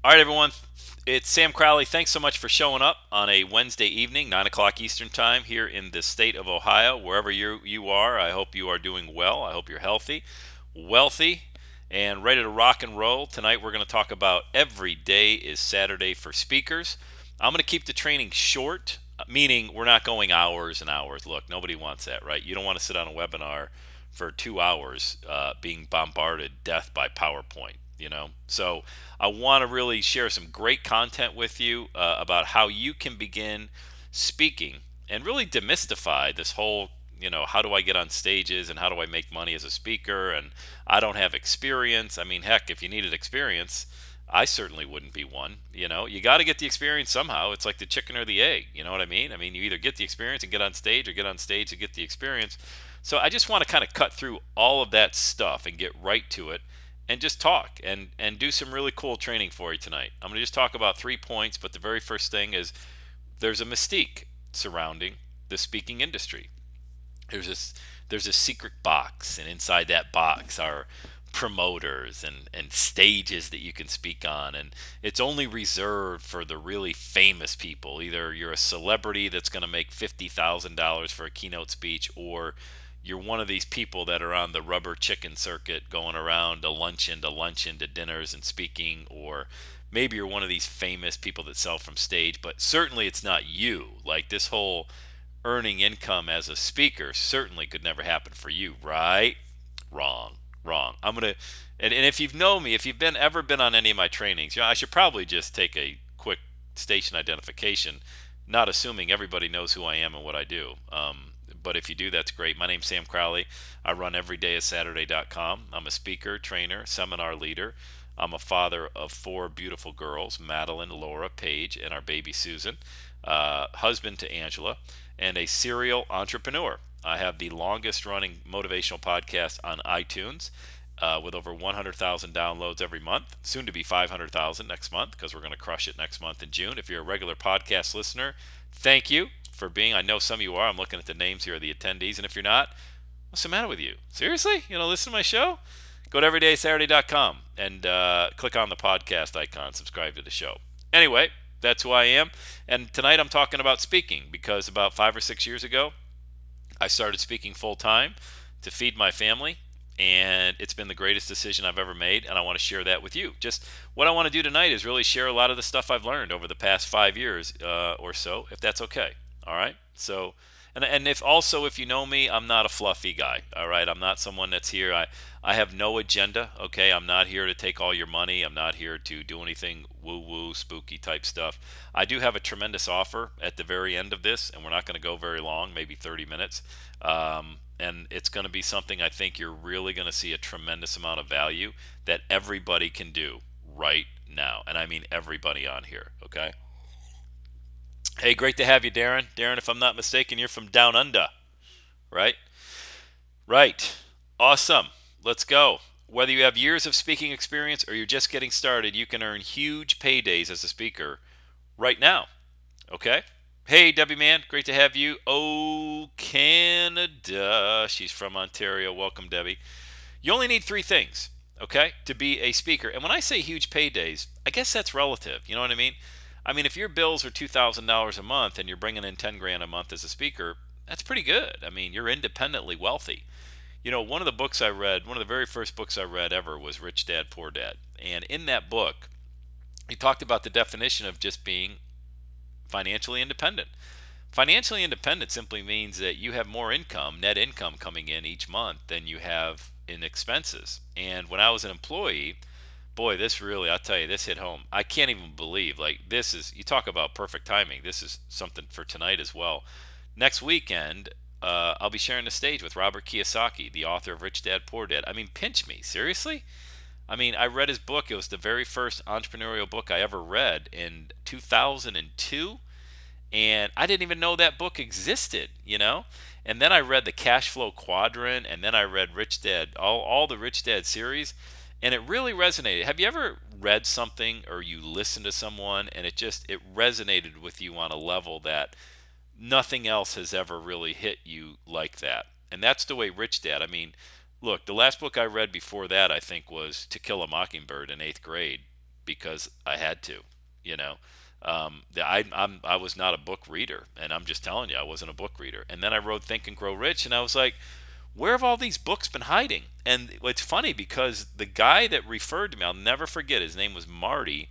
All right, everyone. It's Sam Crowley. Thanks so much for showing up on a Wednesday evening, 9 o'clock Eastern Time, here in the state of Ohio. Wherever you are, I hope you are doing well. I hope you're healthy, wealthy, and ready to rock and roll. Tonight, we're going to talk about every day is Saturday for speakers. I'm going to keep the training short, meaning we're not going hours and hours. Look, nobody wants that, right? You don't want to sit on a webinar for 2 hours being bombarded death by PowerPoint. So I want to really share some great content with you about how you can begin speaking and really demystify this whole, how do I get on stages and how do I make money as a speaker? And I don't have experience. I mean, heck, if you needed experience, I certainly wouldn't be one. You got to get the experience somehow. It's like the chicken or the egg. You know what I mean? I mean, you either get the experience and get on stage, or get on stage and get the experience. So I just want to kind of cut through all of that stuff and get right to it and just talk and do some really cool training for you tonight. I'm going to just talk about 3 points, but the very first thing is there's a mystique surrounding the speaking industry. There's this there's a secret box, and inside that box are promoters and stages that you can speak on, and it's only reserved for the really famous people. Either you're a celebrity that's going to make $50,000 for a keynote speech, or you're one of these people that are on the rubber chicken circuit going around to luncheon to dinners and speaking, or maybe you're one of these famous people that sell from stage, but certainly it's not you. Like, this whole earning income as a speaker certainly could never happen for you, right? Wrong. Wrong. I'm gonna and if you've known me, if you've ever been on any of my trainings, I should probably just take a quick station identification, not assuming everybody knows who I am and what I do. But if you do, that's great. My name's Sam Crowley. I run everydayissaturday.com. I'm a speaker, trainer, seminar leader. I'm a father of four beautiful girls, Madeline, Laura, Paige, and our baby Susan, husband to Angela, and a serial entrepreneur. I have the longest running motivational podcast on iTunes with over 100,000 downloads every month, soon to be 500,000 next month, because we're going to crush it next month in June. If you're a regular podcast listener, thank you for being. I know some of you are. I'm looking at the names here of the attendees. And if you're not, what's the matter with you? Seriously? You know, listen to my show? Go to everydaysaturday.com and click on the podcast icon, subscribe to the show. Anyway, that's who I am. And tonight I'm talking about speaking, because about 5 or 6 years ago, I started speaking full time to feed my family, and it's been the greatest decision I've ever made, and I want to share that with you. Just what I want to do tonight is really share a lot of the stuff I've learned over the past 5 years or so, if that's okay. All right. So, and if you know me, I'm not a fluffy guy. All right. I'm not someone that's here. I have no agenda. Okay. I'm not here to take all your money. I'm not here to do anything woo woo spooky type stuff. I do have a tremendous offer at the very end of this, and we're not going to go very long, maybe 30 minutes. And it's going to be something I think you're really going to see a tremendous amount of value that everybody can do right now. And I mean everybody on here. Okay. Hey, great to have you, Darren. Darren, if I'm not mistaken, you're from down under, right? Right. Awesome. Let's go. Whether you have years of speaking experience or you're just getting started, you can earn huge paydays as a speaker right now. Okay? Hey, Debbie Man, great to have you. Oh, Canada. She's from Ontario. Welcome, Debbie. You only need three things, okay, to be a speaker. And when I say huge paydays, I guess that's relative. You know what I mean? I mean, if your bills are $2,000 a month and you're bringing in 10 grand a month as a speaker, that's pretty good. I mean, you're independently wealthy. One of the books I read, one of the very first books I read ever, was Rich Dad Poor Dad. And in that book, he talked about the definition of just being financially independent. Financially independent simply means that you have more income, net income, coming in each month than you have in expenses. And when I was an employee, boy, this really, I'll tell you, this hit home. I can't even believe, like, this is, you talk about perfect timing. This is something for tonight as well. Next weekend, I'll be sharing the stage with Robert Kiyosaki, the author of Rich Dad Poor Dad. I mean, pinch me, seriously? I mean, I read his book. It was the very first entrepreneurial book I ever read in 2002, and I didn't even know that book existed. And then I read the Cash Flow Quadrant, and then I read Rich Dad, all the Rich Dad series, and it really resonated. Have you ever read something or you listened to someone and it resonated with you on a level that nothing else has ever really hit you like that? And that's the way Rich Dad. I mean, look, the last book I read before that, I think, was To Kill a Mockingbird in 8th grade, because I had to, you know. I was not a book reader, and I'm just telling you, I wasn't a book reader. And then I wrote Think and Grow Rich, and I was like, where have all these books been hiding? And it's funny because the guy that referred to me, I'll never forget, his name was Marty,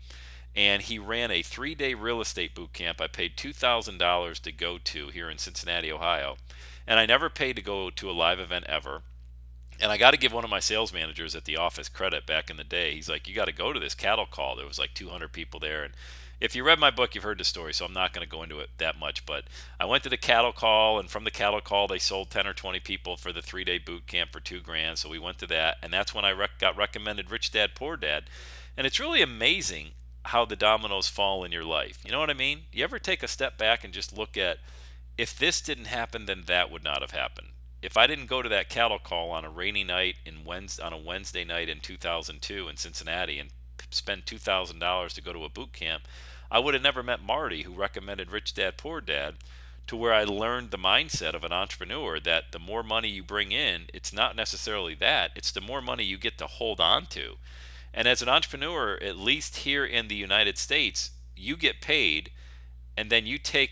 and he ran a 3-day real estate boot camp I paid $2,000 to go to here in Cincinnati, Ohio. And I never paid to go to a live event ever. And I got to give one of my sales managers at the office credit back in the day. He's like, you got to go to this cattle call. There was like 200 people there. And if you read my book, you've heard the story, so I'm not going to go into it that much. But I went to the cattle call, and from the cattle call, they sold 10 or 20 people for the 3-day boot camp for $2,000. So we went to that, and that's when I got recommended Rich Dad Poor Dad. And it's really amazing how the dominoes fall in your life. You know what I mean? You ever take a step back and just look at, if this didn't happen, then that would not have happened. If I didn't go to that cattle call on a rainy night on a Wednesday night in 2002 in Cincinnati and spend $2,000 to go to a boot camp, I would have never met Marty, who recommended Rich Dad Poor Dad, to where I learned the mindset of an entrepreneur that the more money you bring in, it's not necessarily that, it's the more money you get to hold on to. And as an entrepreneur, at least here in the United States, you get paid, and then you take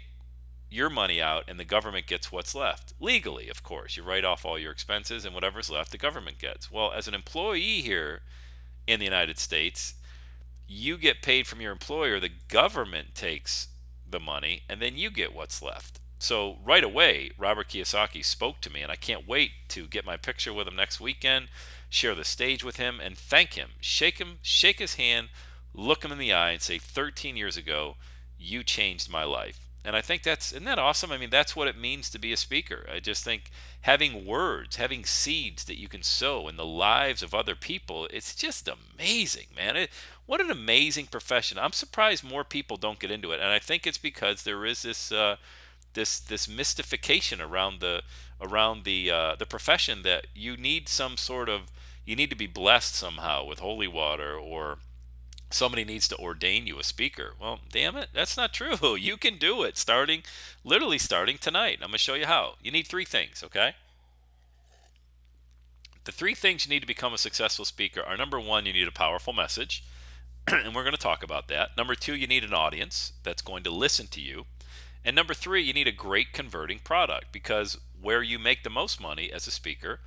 your money out and the government gets what's left. Legally, of course. You write off all your expenses, and whatever's left, the government gets. Well, as an employee here in the United States, you get paid from your employer, the government takes the money, and then you get what's left. So right away, Robert Kiyosaki spoke to me, and I can't wait to get my picture with him next weekend, share the stage with him, and thank him, shake his hand, look him in the eye, and say, 13 years ago, you changed my life. And I think isn't that awesome? I mean, that's what it means to be a speaker. I just think having words, having seeds that you can sow in the lives of other people, it's just amazing, man. What an amazing profession. I'm surprised more people don't get into it. And I think it's because there is this mystification around the profession, that you need you need to be blessed somehow with holy water, or somebody needs to ordain you a speaker. Well, damn it, that's not true. You can do it literally starting tonight. I'm going to show you how. You need 3 things, okay? The 3 things you need to become a successful speaker are: number 1, you need a powerful message, and we're going to talk about that. Number 2, you need an audience that's going to listen to you. And number 3, you need a great converting product, because where you make the most money as a speaker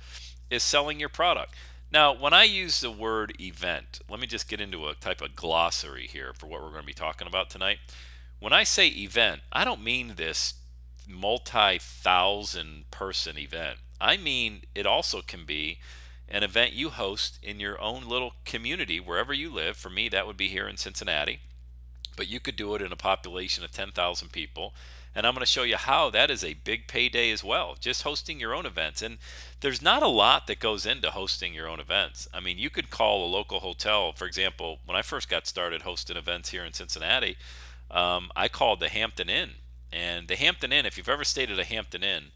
is selling your product. Now, when I use the word event, let me just get into a type of glossary here for what we're going to be talking about tonight. When I say event, I don't mean this multi-thousand person event. I mean it also can be an event you host in your own little community, wherever you live. For me, that would be here in Cincinnati. But you could do it in a population of 10,000 people. And I'm going to show you how that is a big payday as well, just hosting your own events. And there's not a lot that goes into hosting your own events. I mean, you could call a local hotel. For example, when I first got started hosting events here in Cincinnati, I called the Hampton Inn. And the Hampton Inn, if you've ever stayed at a Hampton Inn,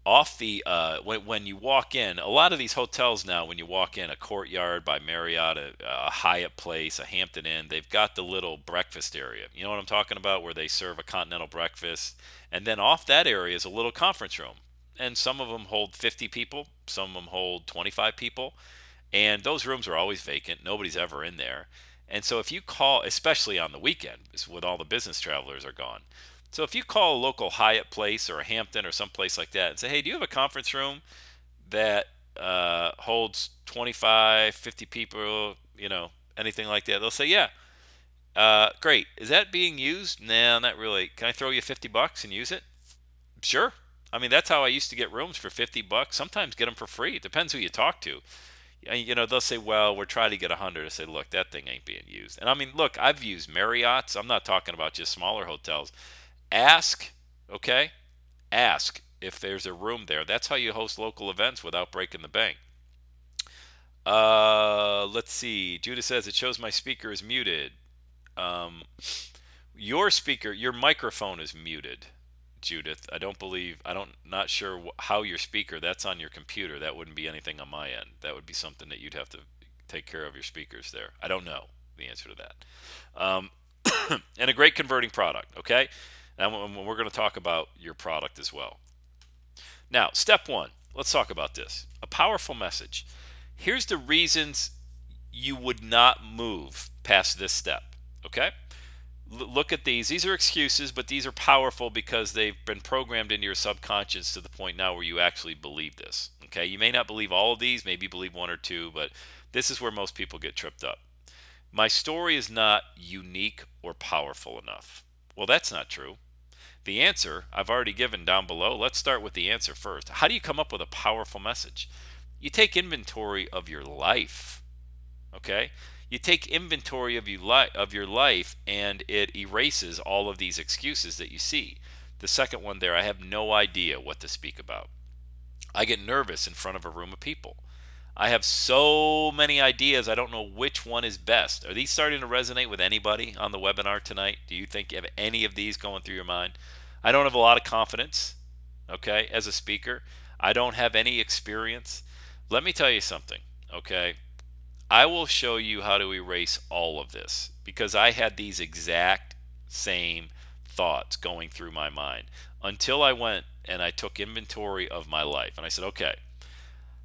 off the when you walk in, a lot of these hotels now, when you walk in, a Courtyard by Marriott, a Hyatt Place, a Hampton Inn, they've got the little breakfast area. You know what I'm talking about, where they serve a continental breakfast, and then off that area is a little conference room, and some of them hold 50 people, some of them hold 25 people, and those rooms are always vacant. Nobody's ever in there. And so if you call, especially on the weekend, when all the business travelers are gone, so if you call a local Hyatt Place or a Hampton or someplace like that and say, hey, do you have a conference room that holds 25, 50 people, anything like that? They'll say, yeah. Great. Is that being used? No, not really. Can I throw you $50 and use it? Sure. I mean, that's how I used to get rooms for $50. Sometimes get them for free. It depends who you talk to. They'll say, well, we're trying to get 100. I say, look, that thing ain't being used. And I mean, look, I've used Marriotts. I'm not talking about just smaller hotels. Ask, okay? Ask if there's a room there. That's how you host local events without breaking the bank. Let's see. Judith says, it shows my speaker is muted. Your microphone is muted, Judith. Not sure how your speaker, that's on your computer. That wouldn't be anything on my end. That would be something that you'd have to take care of your speakers there. I don't know the answer to that. And a great converting product, okay? And we're going to talk about your product as well. Now, step 1, let's talk about this. A powerful message. Here's the reasons you would not move past this step. Okay? Look at these. These are excuses, but these are powerful because they've been programmed into your subconscious to the point now where you actually believe this. Okay? You may not believe all of these, maybe believe one or two, but this is where most people get tripped up. My story is not unique or powerful enough. Well, that's not true. The answer I've already given down below. Let's start with the answer first. How do you come up with a powerful message? You take inventory of your life. Okay? You take inventory of your life, and it erases all of these excuses that you see. The second one there, I have no idea what to speak about. I get nervous in front of a room of people. I have so many ideas, I don't know which one is best. Are these starting to resonate with anybody on the webinar tonight? Do you think you have any of these going through your mind? I don't have a lot of confidence, okay, as a speaker. I don't have any experience. Let me tell you something, okay? I will show you how to erase all of this because I had these exact same thoughts going through my mind until I went and I took inventory of my life. And I said, okay,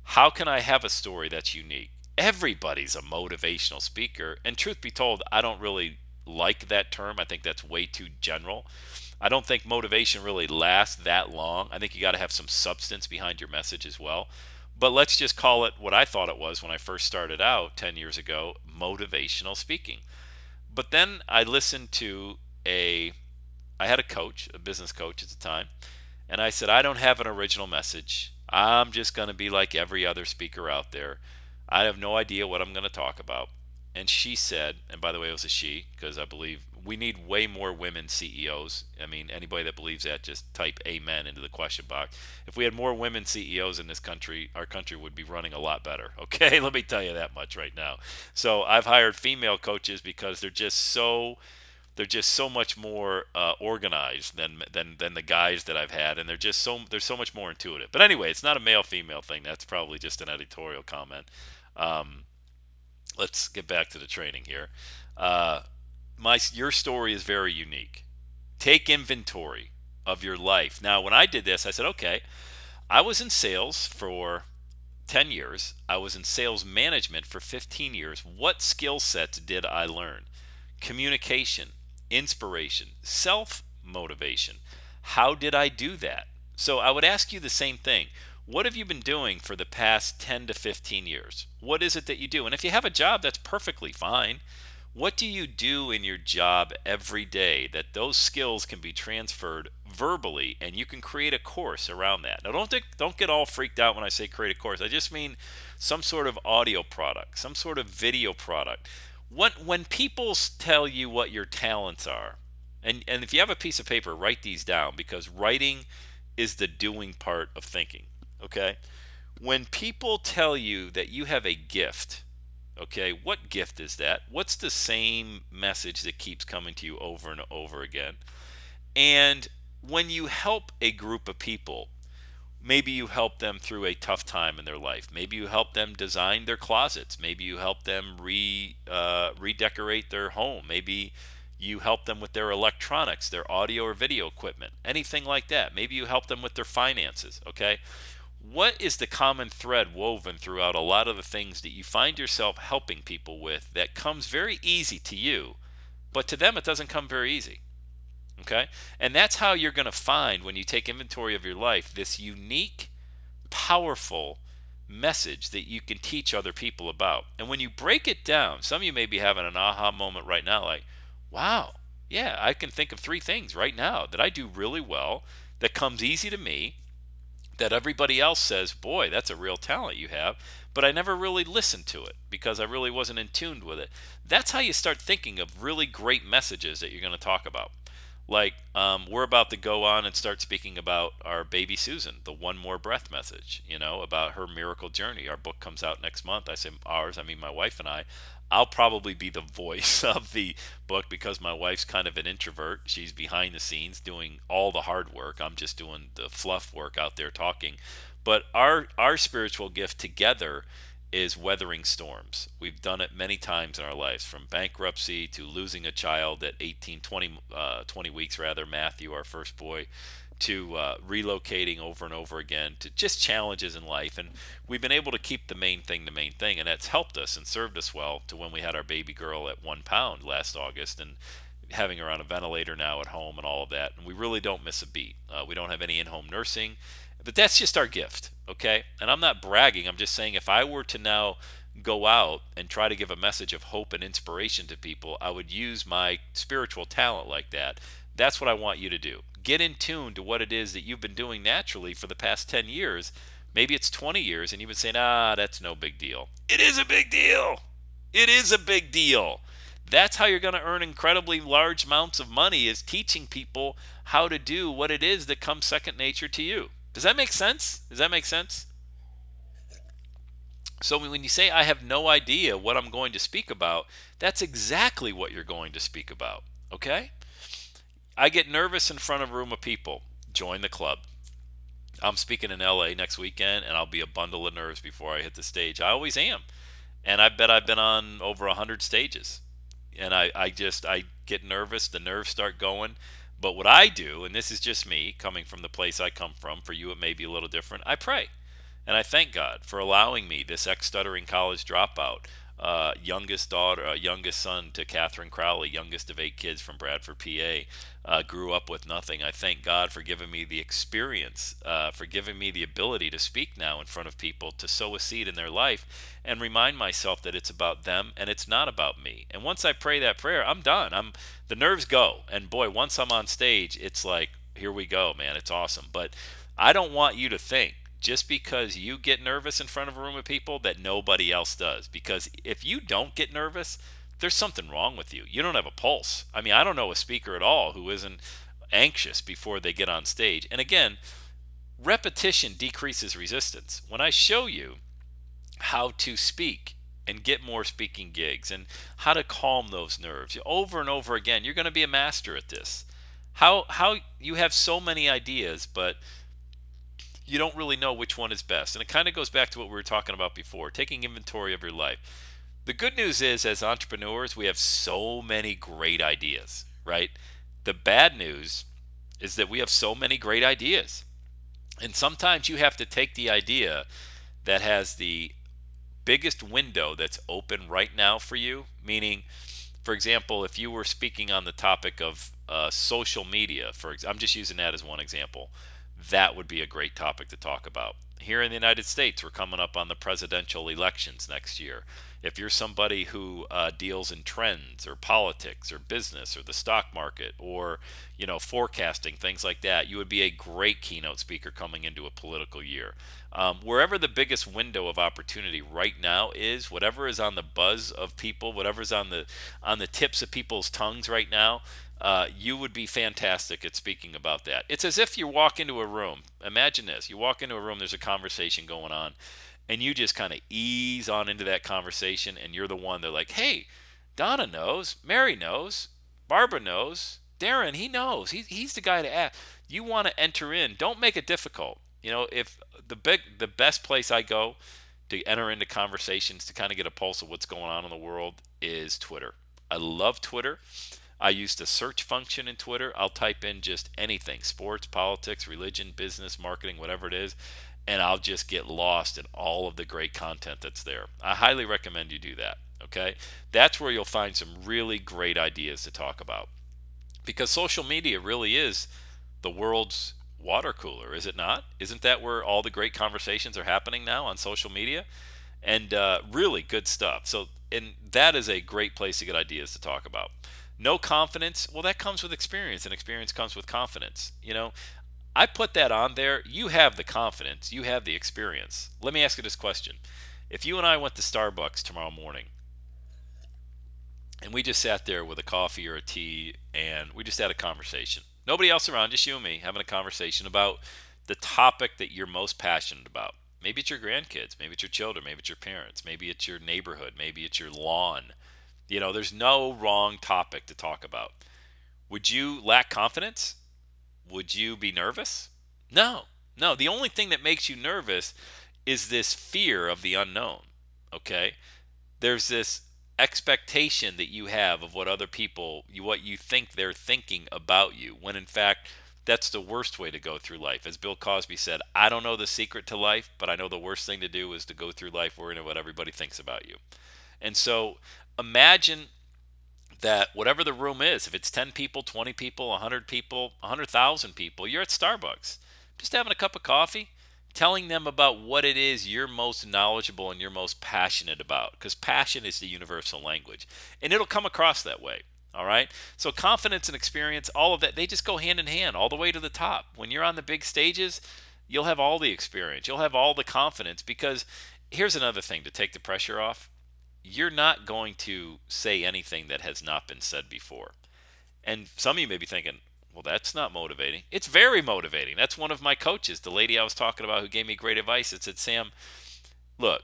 how can I have a story that's unique? Everybody's a motivational speaker. And truth be told, I don't really like that term. I think that's way too general. I don't think motivation really lasts that long. I think you got to have some substance behind your message as well. But let's just call it what I thought it was when I first started out 10 years ago, motivational speaking. But then I listened to I had a coach, a business coach at the time, and I said, I don't have an original message. I'm just going to be like every other speaker out there. I have no idea what I'm going to talk about. And she said, and by the way, it was a she, because I believe we need way more women CEOs. I mean, anybody that believes that, just type amen into the question box. If we had more women CEOs in this country, our country would be running a lot better. Okay, let me tell you that much right now. So I've hired female coaches because they're just so much more organized than the guys that I've had, and they're so much more intuitive. But anyway, it's not a male female thing. That's probably just an editorial comment. Let's get back to the training here. Your story is very unique. Take inventory of your life. Now, when I did this, I said, okay, I was in sales for 10 years. I was in sales management for 15 years. What skill sets did I learn? Communication, inspiration, self-motivation. How did I do that? So I would ask you the same thing. What have you been doing for the past 10 to 15 years? What is it that you do? And if you have a job, that's perfectly fine. What do you do in your job every day that those skills can be transferred verbally, and you can create a course around that? Now, don't get all freaked out when I say create a course. I just mean some sort of audio product, some sort of video product. When people tell you what your talents are, and if you have a piece of paper, write these down, because writing is the doing part of thinking, okay? When people tell you that you have a gift, okay, what gift is that? What's the same message that keeps coming to you over and over again? And when you help a group of people, maybe you help them through a tough time in their life. Maybe you help them design their closets. Maybe you help them redecorate their home. Maybe you help them with their electronics, their audio or video equipment, anything like that. Maybe you help them with their finances, okay? What is the common thread woven throughout a lot of the things that you find yourself helping people with that comes very easy to you, but to them it doesn't come very easy? Okay? And that's how you're going to find, when you take inventory of your life, this unique, powerful message that you can teach other people about. And when you break it down, some of you may be having an aha moment right now, like, wow, yeah, I can think of 3 things right now that I do really well, that comes easy to me, that everybody else says, boy, that's a real talent you have, but I never really listened to it because I really wasn't in tune with it. That's how you start thinking of really great messages that you're going to talk about. Like, we're about to go on and start speaking about our baby Susan, the One More Breath message, about her miracle journey. Our book comes out next month. I say ours, I mean my wife and I. I'll probably be the voice of the book because my wife's kind of an introvert. She's behind the scenes doing all the hard work. I'm just doing the fluff work out there talking. But our spiritual gift together is weathering storms. We've done it many times in our lives, from bankruptcy to losing a child at 20 weeks rather, Matthew, our first boy, to relocating over and over again, to just challenges in life. And we've been able to keep the main thing, and that's helped us and served us well to when we had our baby girl at 1 pound last August, and having her on a ventilator now at home and all of that. And we really don't miss a beat. We don't have any in-home nursing, but that's just our gift, okay? And I'm not bragging. I'm just saying if I were to now go out and try to give a message of hope and inspiration to people, I would use my spiritual talent like that. That's what I want you to do. Get in tune to what it is that you've been doing naturally for the past 10 years. Maybe it's 20 years and you've been saying, that's no big deal. It is a big deal. It is a big deal. That's how you're going to earn incredibly large amounts of money, is teaching people how to do what it is that comes second nature to you. Does that make sense? Does that make sense? So when you say, I have no idea what I'm going to speak about, that's exactly what you're going to speak about, okay? I get nervous in front of a room of people. Join the club. I'm speaking in LA next weekend, and I'll be a bundle of nerves before I hit the stage. I always am. And I bet I've been on over 100 stages. And I get nervous. The nerves start going. But what I do, and this is just me coming from the place I come from, for you it may be a little different, I pray. And I thank God for allowing me, this ex-stuttering college dropout, youngest son to Catherine Crowley, youngest of 8 kids from Bradford, PA, grew up with nothing. I thank God for giving me the experience, for giving me the ability to speak now in front of people, to sow a seed in their life and remind myself that it's about them and it's not about me. And once I pray that prayer, I'm done. The nerves go. And boy, once I'm on stage, it's like, here we go, man. It's awesome. But I don't want you to think, just because you get nervous in front of a room of people, that nobody else does. Because if you don't get nervous, there's something wrong with you. You don't have a pulse. I mean, I don't know a speaker at all who isn't anxious before they get on stage. And again, repetition decreases resistance. When I show you how to speak and get more speaking gigs and how to calm those nerves over and over again, you're going to be a master at this. How you have so many ideas, but you don't really know which one is best. And it kind of goes back to what we were talking about before, taking inventory of your life. The good news is, as entrepreneurs, we have so many great ideas, right? The bad news is that we have so many great ideas. And sometimes you have to take the idea that has the biggest window that's open right now for you, meaning, for example, if you were speaking on the topic of social media, I'm just using that as one example, that would be a great topic to talk about. Here in the United States, we're coming up on the presidential elections next year. If you're somebody who deals in trends or politics or business or the stock market or, forecasting, things like that, you would be a great keynote speaker coming into a political year. Wherever the biggest window of opportunity right now is, whatever is on the buzz of people, whatever's on the tips of people's tongues right now, you would be fantastic at speaking about that. It's as if you walk into a room. Imagine this. You walk into a room, there's a conversation going on, and you just kind of ease on into that conversation, and you're the one. They're like, hey, Donna knows, Mary knows, Barbara knows, Darren, he knows. He's the guy to ask. You want to enter in. Don't make it difficult. If the best place I go to enter into conversations to kind of get a pulse of what's going on in the world is Twitter. I love Twitter. I use the search function in Twitter. I'll type in just anything, sports, politics, religion, business, marketing, whatever it is, and I'll just get lost in all of the great content that's there. I highly recommend you do that, okay? That's where you'll find some really great ideas to talk about. Because social media really is the world's water cooler, is it not? Isn't that where all the great conversations are happening now, on social media? And really good stuff. And that is a great place to get ideas to talk about. No confidence, well, that comes with experience, and experience comes with confidence. I put that on there. You have the confidence. You have the experience. Let me ask you this question. If you and I went to Starbucks tomorrow morning, and we just sat there with a coffee or a tea, and we just had a conversation. Nobody else around, just you and me, having a conversation about the topic that you're most passionate about. Maybe it's your grandkids. Maybe it's your children. Maybe it's your parents. Maybe it's your neighborhood. Maybe it's your lawn. There's no wrong topic to talk about. Would you lack confidence? Would you be nervous? No. The only thing that makes you nervous is this fear of the unknown, okay? There's this expectation that you have of what other people, what you think they're thinking about you, when in fact, That's the worst way to go through life. As Bill Cosby said, I don't know the secret to life, but I know the worst thing to do is to go through life worrying about what everybody thinks about you. And so imagine that whatever the room is, if it's 10 people, 20 people, 100 people, 100,000 people, you're at Starbucks, just having a cup of coffee, telling them about what it is you're most knowledgeable and you're most passionate about, because passion is the universal language, and it'll come across that way. All right. So confidence and experience, all of that, they just go hand in hand all the way to the top. When you're on the big stages, you'll have all the experience, you'll have all the confidence, because here's another thing to take the pressure off. You're not going to say anything that has not been said before. And some of you may be thinking, well, that's not motivating. It's very motivating. That's one of my coaches, the lady I was talking about who gave me great advice. It said, Sam, look,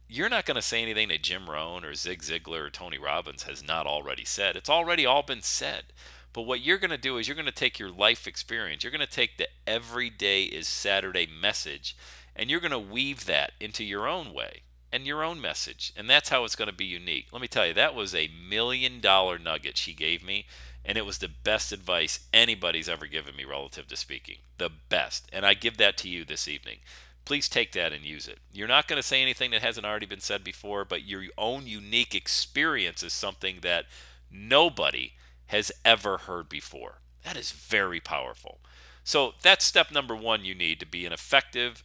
you're not going to say anything that Jim Rohn or Zig Ziglar or Tony Robbins has not already said. It's already all been said. But what you're going to do is you're going to take your life experience, you're going to take the every day is Saturday message, and you're going to weave that into your own way and your own message. And that's how it's going to be unique. Let me tell you, that was a $1 million nugget she gave me, and it was the best advice anybody's ever given me relative to speaking. The best. And I give that to you this evening. Please take that and use it. You're not going to say anything that hasn't already been said before, but your own unique experience is something that nobody has ever heard before. That is very powerful. So that's step number one you need to be an effective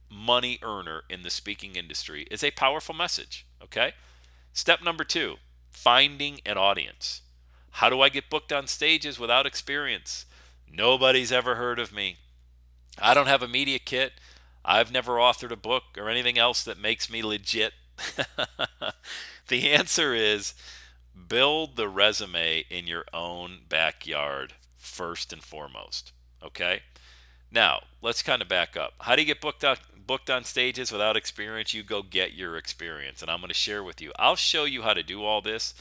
money earner in the speaking industry is a powerful message. Okay? Step number two, finding an audience. How do I get booked on stages without experience? Nobody's ever heard of me. I don't have a media kit. I've never authored a book or anything else that makes me legit. The answer is build the resume in your own backyard first and foremost. Okay? Now, let's kind of back up. How do you get booked on stages without experience? You go get your experience, and I'm going to share with you. I'll show you how to do all this.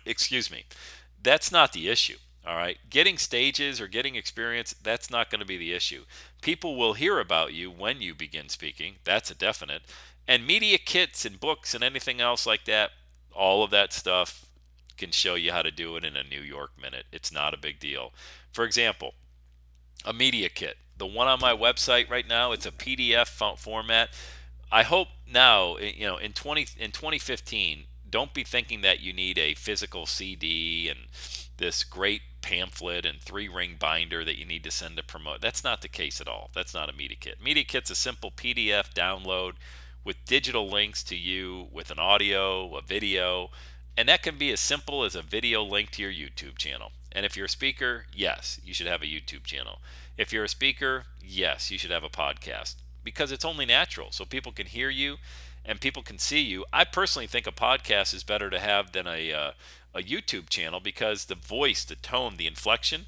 Excuse me. That's not the issue. All right. Getting stages or getting experience, that's not going to be the issue. People will hear about you when you begin speaking. That's a definite. And media kits and books and anything else like that, all of that stuff can show you how to do it in a New York minute. It's not a big deal. For example, a media kit. The one on my website right now, it's a PDF format. I hope now, in 2015, don't be thinking that you need a physical CD and this great pamphlet and 3-ring binder that you need to send to promote. That's not the case at all. That's not a media kit. Media kit's a simple PDF download with digital links to you with an audio, a video, and that can be as simple as a video link to your YouTube channel. And if you're a speaker, yes, you should have a YouTube channel. If you're a speaker, yes, you should have a podcast, because it's only natural. So people can hear you and people can see you. I personally think a podcast is better to have than a YouTube channel, because the voice, the tone, the inflection,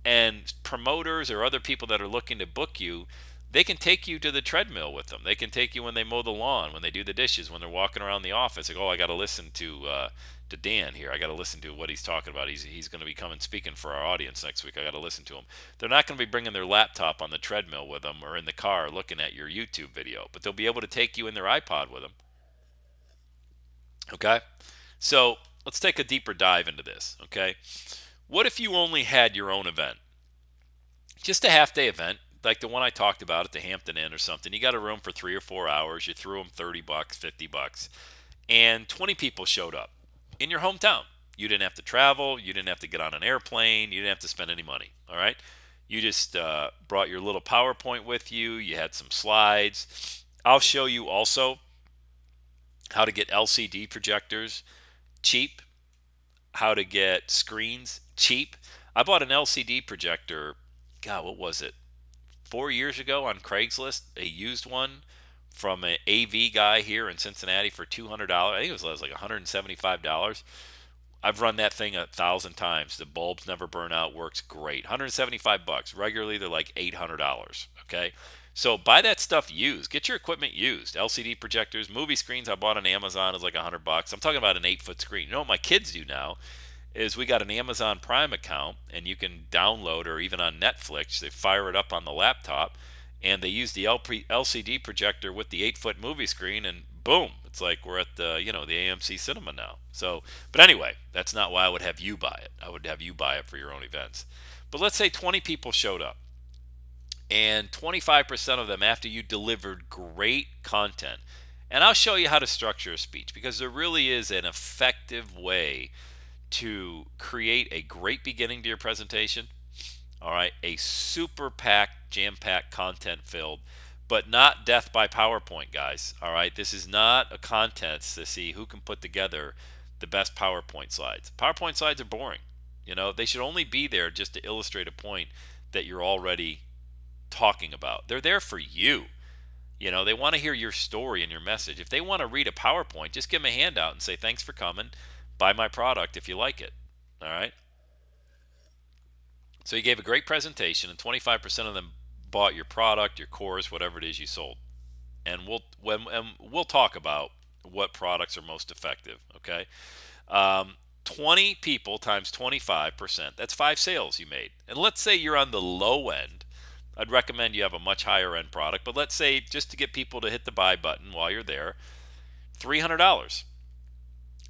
and promoters or other people that are looking to book you, they can take you to the treadmill with them. They can take you when they mow the lawn, when they do the dishes, when they're walking around the office. Like, oh, I got to listen to Dan here. I got to listen to what he's talking about. He's going to be coming speaking for our audience next week. I got to listen to him. They're not going to be bringing their laptop on the treadmill with them or in the car looking at your YouTube video, but they'll be able to take you in their iPod with them. Okay? So let's take a deeper dive into this. Okay? What if you only had your own event? Just a half-day event, like the one I talked about at the Hampton Inn or something. You got a room for 3 or 4 hours. You threw them $30, $50, and 20 people showed up in your hometown. You didn't have to travel. You didn't have to get on an airplane. You didn't have to spend any money. All right? You just brought your little PowerPoint with you. You had some slides. I'll show you also how to get LCD projectors cheap, how to get screens cheap. I bought an LCD projector, God, what was it? 4 years ago on Craigslist, a used one from an AV guy here in Cincinnati for $200. I think it was like $175. I've run that thing 1,000 times. The bulbs never burn out. Works great. $175. Regularly, they're like $800. Okay, so buy that stuff used. Get your equipment used. LCD projectors, movie screens. I bought on Amazon. Is like $100. I'm talking about an 8-foot screen. You know what my kids do now is we got an Amazon Prime account, and you can download, or even on Netflix, they fire it up on the laptop, and they use the LCD projector with the 8-foot movie screen, and boom, it's like we're at the the AMC Cinema now. So, but anyway, that's not why I would have you buy it. I would have you buy it for your own events. But let's say 20 people showed up, and 25% of them, after you delivered great content, and I'll show you how to structure a speech, because there really is an effective way to create a great beginning to your presentation. All right, a super packed, jam-packed, content filled, but not death by PowerPoint, guys. All right, this is not a contest to see who can put together the best PowerPoint slides. PowerPoint slides are boring. You know, they should only be there just to illustrate a point that you're already talking about. They're there for you. You know, they want to hear your story and your message. If they want to read a PowerPoint, just give them a handout and say, thanks for coming. Buy my product if you like it. All right. So you gave a great presentation, and 25% of them bought your product, your course, whatever it is you sold. And we'll talk about what products are most effective. Okay. 20 people times 25%. That's 5 sales you made. And let's say you're on the low end. I'd recommend you have a much higher end product, but let's say, just to get people to hit the buy button while you're there, $300.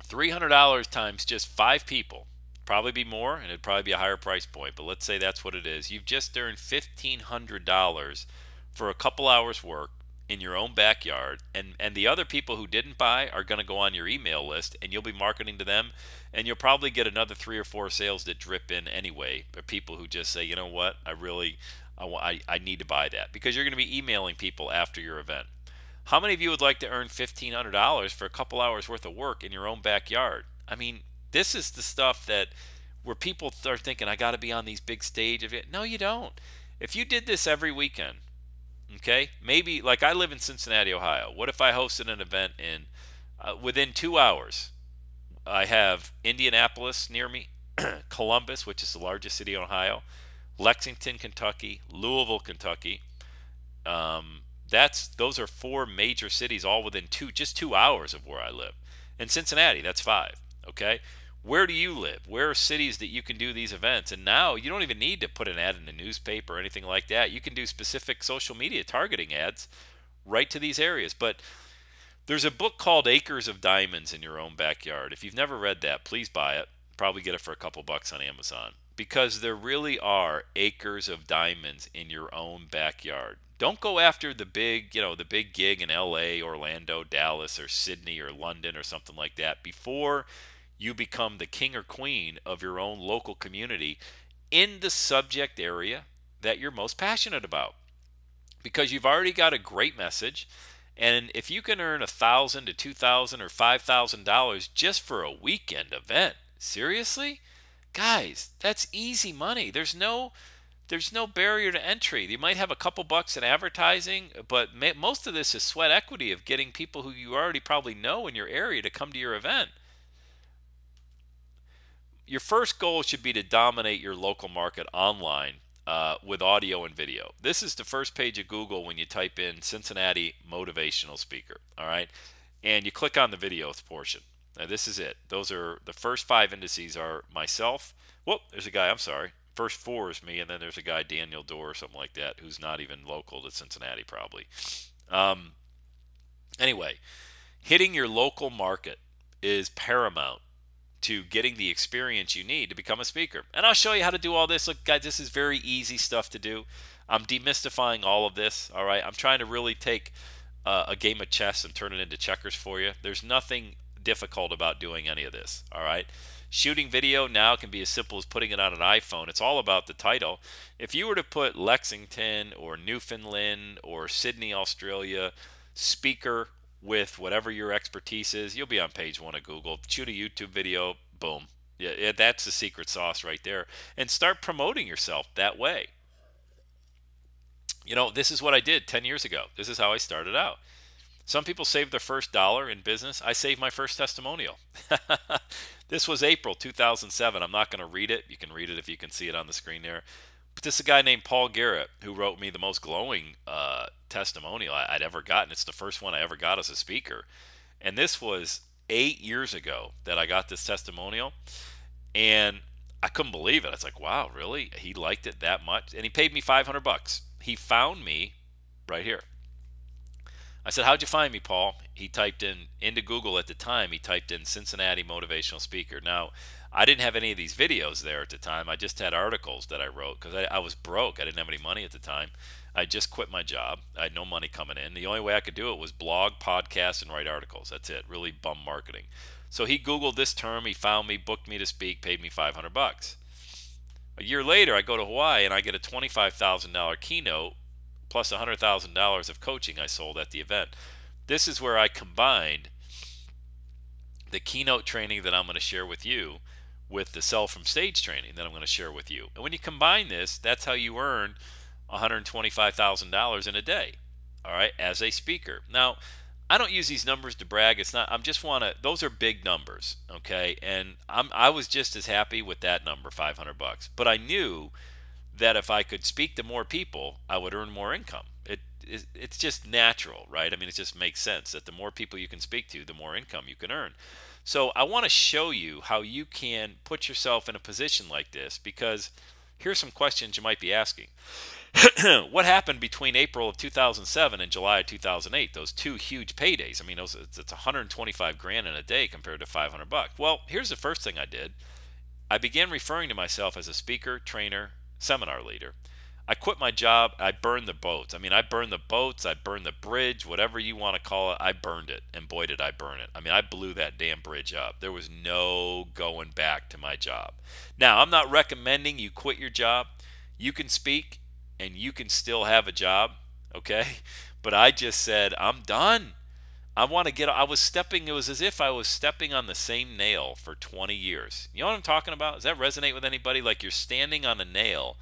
$300 times just 5 people. Probably be more, and it'd probably be a higher price point, but let's say that's what it is. You've just earned $1,500 for a couple hours work in your own backyard, and the other people who didn't buy are going to go on your email list, and you'll be marketing to them, and you'll probably get another 3 or 4 sales that drip in anyway, but people who just say, you know what, I need to buy that, because you're going to be emailing people after your event. How many of you would like to earn $1,500 for a couple hours worth of work in your own backyard? I mean, this is the stuff that where people are thinking, I got to be on these big stages. No, you don't. If you did this every weekend, okay, maybe, like, I live in Cincinnati, Ohio. What if I hosted an event in within 2 hours? I have Indianapolis near me, Columbus, which is the largest city in Ohio, Lexington, Kentucky, Louisville, Kentucky. Those are 4 major cities, all within just 2 hours of where I live. And Cincinnati, that's 5. Okay, where do you live? Where are cities that you can do these events? And now you don't even need to put an ad in the newspaper or anything like that. You can do specific social media targeting ads right to these areas. But there's a book called Acres of Diamonds in Your Own Backyard. If you've never read that, please buy it. Probably get it for a couple bucks on Amazon, because there really are acres of diamonds in your own backyard. Don't go after the big, the big gig in LA, Orlando, Dallas, or Sydney, or London, or something like that before you become the king or queen of your own local community in the subject area that you're most passionate about, because you've already got a great message. And if you can earn $1,000 to $2,000 or $5,000 just for a weekend event, seriously, guys, that's easy money. There's no barrier to entry. You might have a couple bucks in advertising, but most of this is sweat equity of getting people who you already probably know in your area to come to your event. Your first goal should be to dominate your local market online with audio and video. This is the first page of Google when you type in Cincinnati motivational speaker. All right, and you click on the videos portion. Now, this is it. Those are the first 5 indices are myself. Whoop, there's a guy. I'm sorry. First 4 is me, and then there's a guy, Daniel Dorr, or something like that, who's not even local to Cincinnati, probably. Anyway, hitting your local market is paramount to getting the experience you need to become a speaker. And I'll show you how to do all this. Look, guys, this is very easy stuff to do. I'm demystifying all of this, all right? I'm trying to really take a game of chess and turn it into checkers for you. There's nothing difficult about doing any of this, all right? Shooting video now can be as simple as putting it on an iPhone. It's all about the title. If you were to put Lexington or Newfoundland or Sydney, Australia, speaker with whatever your expertise is, you'll be on page 1 of Google. Shoot a YouTube video, boom. Yeah, that's the secret sauce right there. And start promoting yourself that way. This is what I did 10 years ago. This is how I started out. Some people save their first dollar in business. I saved my first testimonial. This was April 2007. I'm not going to read it. You can read it if you can see it on the screen there. But this is a guy named Paul Garrett who wrote me the most glowing testimonial I'd ever gotten. It's the first one I ever got as a speaker. And this was 8 years ago that I got this testimonial. And I couldn't believe it. I was like, wow, really? He liked it that much? And he paid me $500. He found me right here. I said, how'd you find me, Paul? He typed into Google at the time, he typed in Cincinnati motivational speaker. Now, I didn't have any of these videos there at the time. I just had articles that I wrote because I was broke. I didn't have any money at the time. I just quit my job. I had no money coming in. The only way I could do it was blog, podcast, and write articles. That's it. Really bum marketing. So he Googled this term. He found me, booked me to speak, paid me $500. A year later, I go to Hawaii and I get a $25,000 keynote plus $100,000 of coaching I sold at the event. This is where I combined the keynote training that I'm going to share with you with the sell from stage training that I'm going to share with you. And when you combine this, that's how you earn $125,000 in a day, all right, as a speaker. Now, I don't use these numbers to brag. It's not, I'm just want to, those are big numbers, okay? And I was just as happy with that number, $500. But I knew that if I could speak to more people, I would earn more income. It's just natural, right? I mean, it just makes sense that the more people you can speak to, the more income you can earn. So I want to show you how you can put yourself in a position like this, because here's some questions you might be asking. What happened between April of 2007 and July of 2008? Those two huge paydays. I mean, it's 125 grand in a day compared to $500. Well, here's the first thing I did. I began referring to myself as a speaker, trainer, seminar leader. I quit my job. I burned the boats. I mean, I burned the boats. I burned the bridge, whatever you want to call it. I burned it, and boy, did I burn it. I mean, I blew that damn bridge up. There was no going back to my job. Now, I'm not recommending you quit your job. You can speak, and you can still have a job, okay? But I just said, I'm done. I want to get, I was stepping, it was as if I was stepping on the same nail for 20 years. You know what I'm talking about? Does that resonate with anybody? Like you're standing on a nail,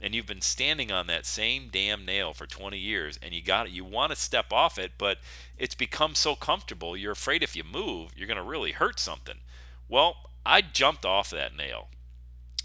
and you've been standing on that same damn nail for 20 years, and you want to step off it, but it's become so comfortable, you're afraid if you move, you're going to really hurt something. Well, I jumped off that nail,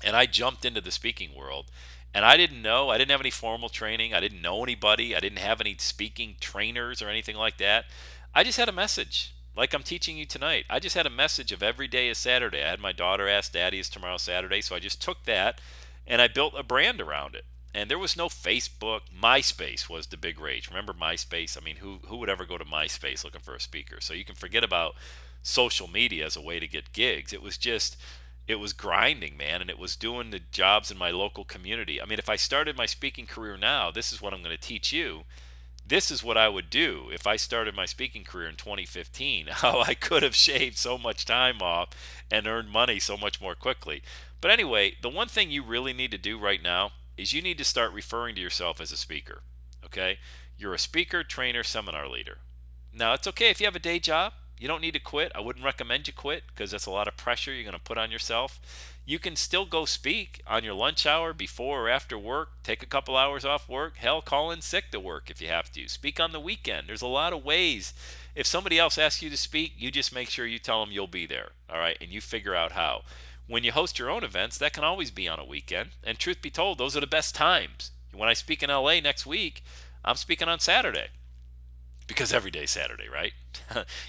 and I jumped into the speaking world, and I didn't have any formal training, I didn't know anybody, I didn't have any speaking trainers or anything like that. I just had a message, like I'm teaching you tonight. I just had a message of every day is Saturday. I had my daughter ask Daddy, is tomorrow Saturday? So I just took that, and I built a brand around it. And there was no Facebook. MySpace was the big rage. Remember MySpace? I mean, who would ever go to MySpace looking for a speaker? So you can forget about social media as a way to get gigs. It was grinding, man, and it was doing the jobs in my local community. I mean, if I started my speaking career now, this is what I'm going to teach you. This is what I would do if I started my speaking career in 2015, how I could have shaved so much time off and earned money so much more quickly. But anyway, the one thing you really need to do right now is you need to start referring to yourself as a speaker, okay? You're a speaker, trainer, seminar leader. Now, it's okay if you have a day job. You don't need to quit. I wouldn't recommend you quit because that's a lot of pressure you're going to put on yourself. You can still go speak on your lunch hour, before or after work. Take a couple hours off work. Hell, call in sick to work if you have to. Speak on the weekend. There's a lot of ways. If somebody else asks you to speak, you just make sure you tell them you'll be there, all right? And you figure out how. When you host your own events, that can always be on a weekend. And truth be told, those are the best times. When I speak in LA next week, I'm speaking on Saturday. Because every day's Saturday, right?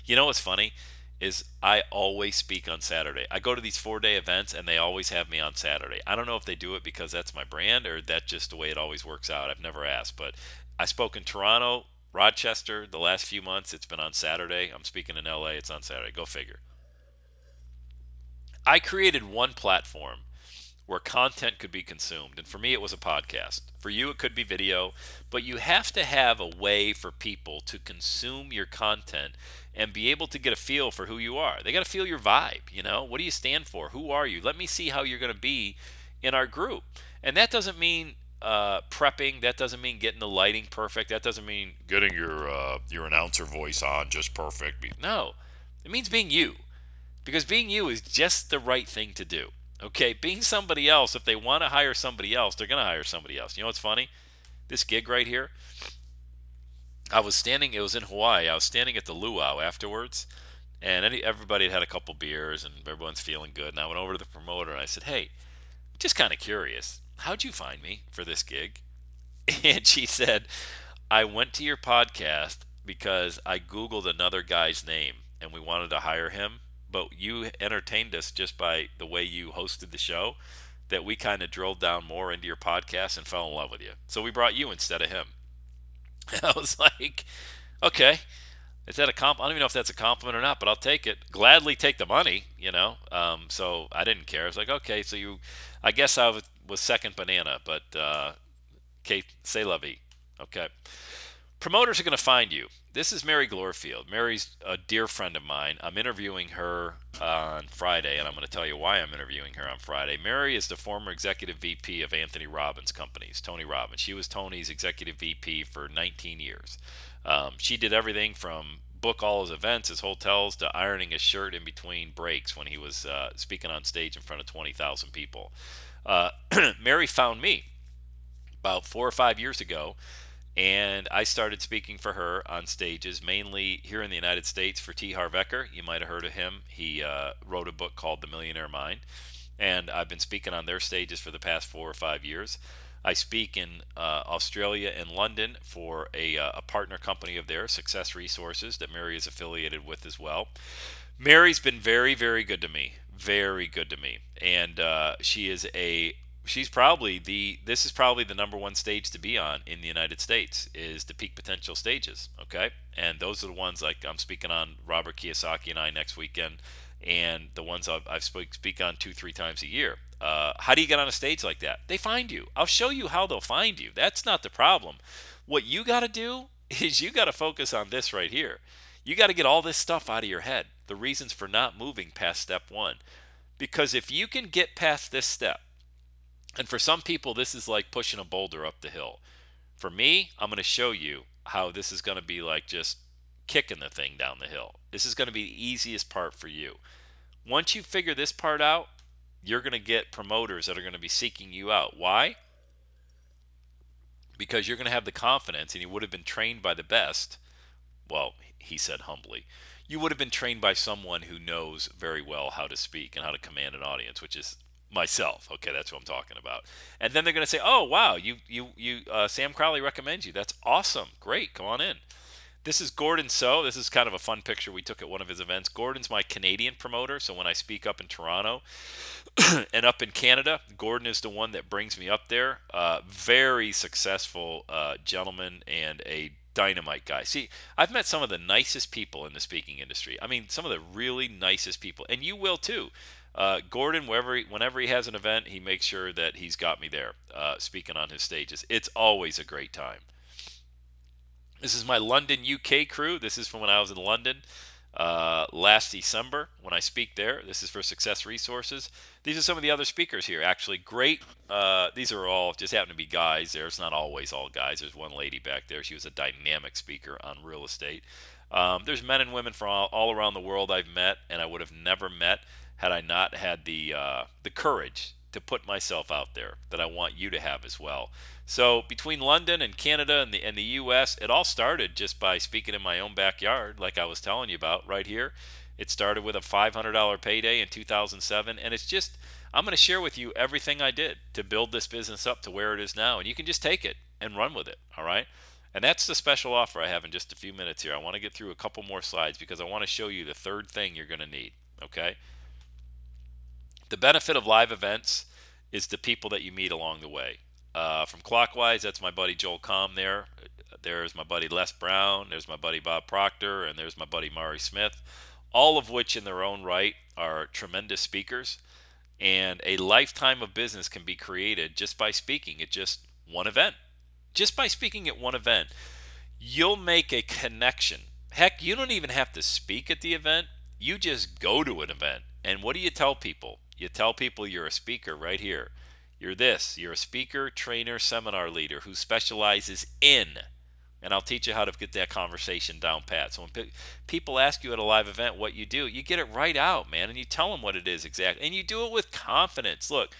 You know what's funny is I always speak on Saturday. I go to these 4-day events and they always have me on Saturday. I don't know if they do it because that's my brand or that's just the way it always works out. I've never asked, but I spoke in Toronto, Rochester the last few months. It's been on Saturday. I'm speaking in LA. It's on Saturday. Go figure. I created one platform where content could be consumed. And for me, it was a podcast. For you, it could be video. But you have to have a way for people to consume your content and be able to get a feel for who you are. They got to feel your vibe, you know? What do you stand for? Who are you? Let me see how you're going to be in our group. And that doesn't mean prepping. That doesn't mean getting the lighting perfect. That doesn't mean getting your announcer voice on just perfect. No. It means being you. Because being you is just the right thing to do. Okay, being somebody else, if they want to hire somebody else, they're going to hire somebody else. You know what's funny? This gig right here, I was standing, it was in Hawaii, I was standing at the luau afterwards, and everybody had a couple beers, and everyone's feeling good, and I went over to the promoter, and I said, hey, just kind of curious, how'd you find me for this gig? And she said, I went to your podcast because I Googled another guy's name, and we wanted to hire him. But you entertained us just by the way you hosted the show, that we kind of drilled down more into your podcast and fell in love with you. So we brought you instead of him. And I was like, okay. Is that a comp? I don't even know if that's a compliment or not, but I'll take it. Gladly take the money, you know. So I didn't care. I was like, okay, so you, I guess I was second banana, but Kate, say la vie. Okay. Promoters are going to find you. This is Mary Glorfield. Mary's a dear friend of mine. I'm interviewing her on Friday, and I'm going to tell you why I'm interviewing her on Friday. Mary is the former executive VP of Anthony Robbins Companies, Tony Robbins. She was Tony's executive VP for 19 years. She did everything from book all his events, his hotels, to ironing his shirt in between breaks when he was speaking on stage in front of 20,000 people. Mary found me about 4 or 5 years ago, and I started speaking for her on stages, mainly here in the United States for T. Harv Eker. You might have heard of him. He wrote a book called The Millionaire Mind, and I've been speaking on their stages for the past 4 or 5 years. I speak in Australia and London for a partner company of theirs, Success Resources, that Mary is affiliated with as well. Mary's been very, very good to me, very good to me, and she's probably this is probably the number one stage to be on in the United States, is the peak potential stages. Okay, and those are the ones like I'm speaking on, Robert Kiyosaki and I, next weekend, and the ones I've speak on 2-3 times a year. How do you get on a stage like that? They find you. I'll show you how they'll find you. That's not the problem. What you got to do is you got to focus on this right here. You got to get all this stuff out of your head, the reasons for not moving past step one. Because if you can get past this step, and for some people, this is like pushing a boulder up the hill. For me, I'm going to show you how this is going to be like just kicking the thing down the hill. This is going to be the easiest part for you. Once you figure this part out, you're going to get promoters that are going to be seeking you out. Why? Because you're going to have the confidence, and you would have been trained by the best. Well, he said humbly, you would have been trained by someone who knows very well how to speak and how to command an audience, which is myself. Okay, that's what I'm talking about. And then they're going to say, "Oh, wow, Sam Crowley recommends you. That's awesome. Great, come on in." This is Gordon So. This is kind of a fun picture we took at one of his events. Gordon's my Canadian promoter, so when I speak up in Toronto and up in Canada, Gordon is the one that brings me up there. Very successful gentleman and a dynamite guy. See, I've met some of the nicest people in the speaking industry. I mean, some of the really nicest people, and you will too. Gordon, whenever he has an event, he makes sure that he's got me there speaking on his stages. It's always a great time. This is my London, UK crew. This is from when I was in London last December when I speak there. This is for Success Resources. These are some of the other speakers here. Actually, great. These are all just happen to be guys. There's not always all guys. There's one lady back there. She was a dynamic speaker on real estate. There's men and women from all around the world I've met, and I would have never met had I not had the courage to put myself out there, that I want you to have as well. So between London and Canada and the U.S., it all started just by speaking in my own backyard, like I was telling you about right here. It started with a $500 payday in 2007, and it's just, I'm going to share with you everything I did to build this business up to where it is now, and you can just take it and run with it, all right? And that's the special offer I have in just a few minutes here. I want to get through a couple more slides because I want to show you the third thing you're going to need, okay? The benefit of live events is the people that you meet along the way. From Clockwise, that's my buddy Joel Comm there. There's my buddy Les Brown. There's my buddy Bob Proctor. And there's my buddy Mari Smith. All of which in their own right are tremendous speakers. And a lifetime of business can be created just by speaking at just one event. Just by speaking at one event, you'll make a connection. Heck, you don't even have to speak at the event. You just go to an event. And what do you tell people? You tell people you're a speaker right here. You're this. You're a speaker, trainer, seminar leader who specializes in. And I'll teach you how to get that conversation down pat. So when people ask you at a live event what you do, you get it right out, man. And you tell them what it is exactly. And you do it with confidence. Look,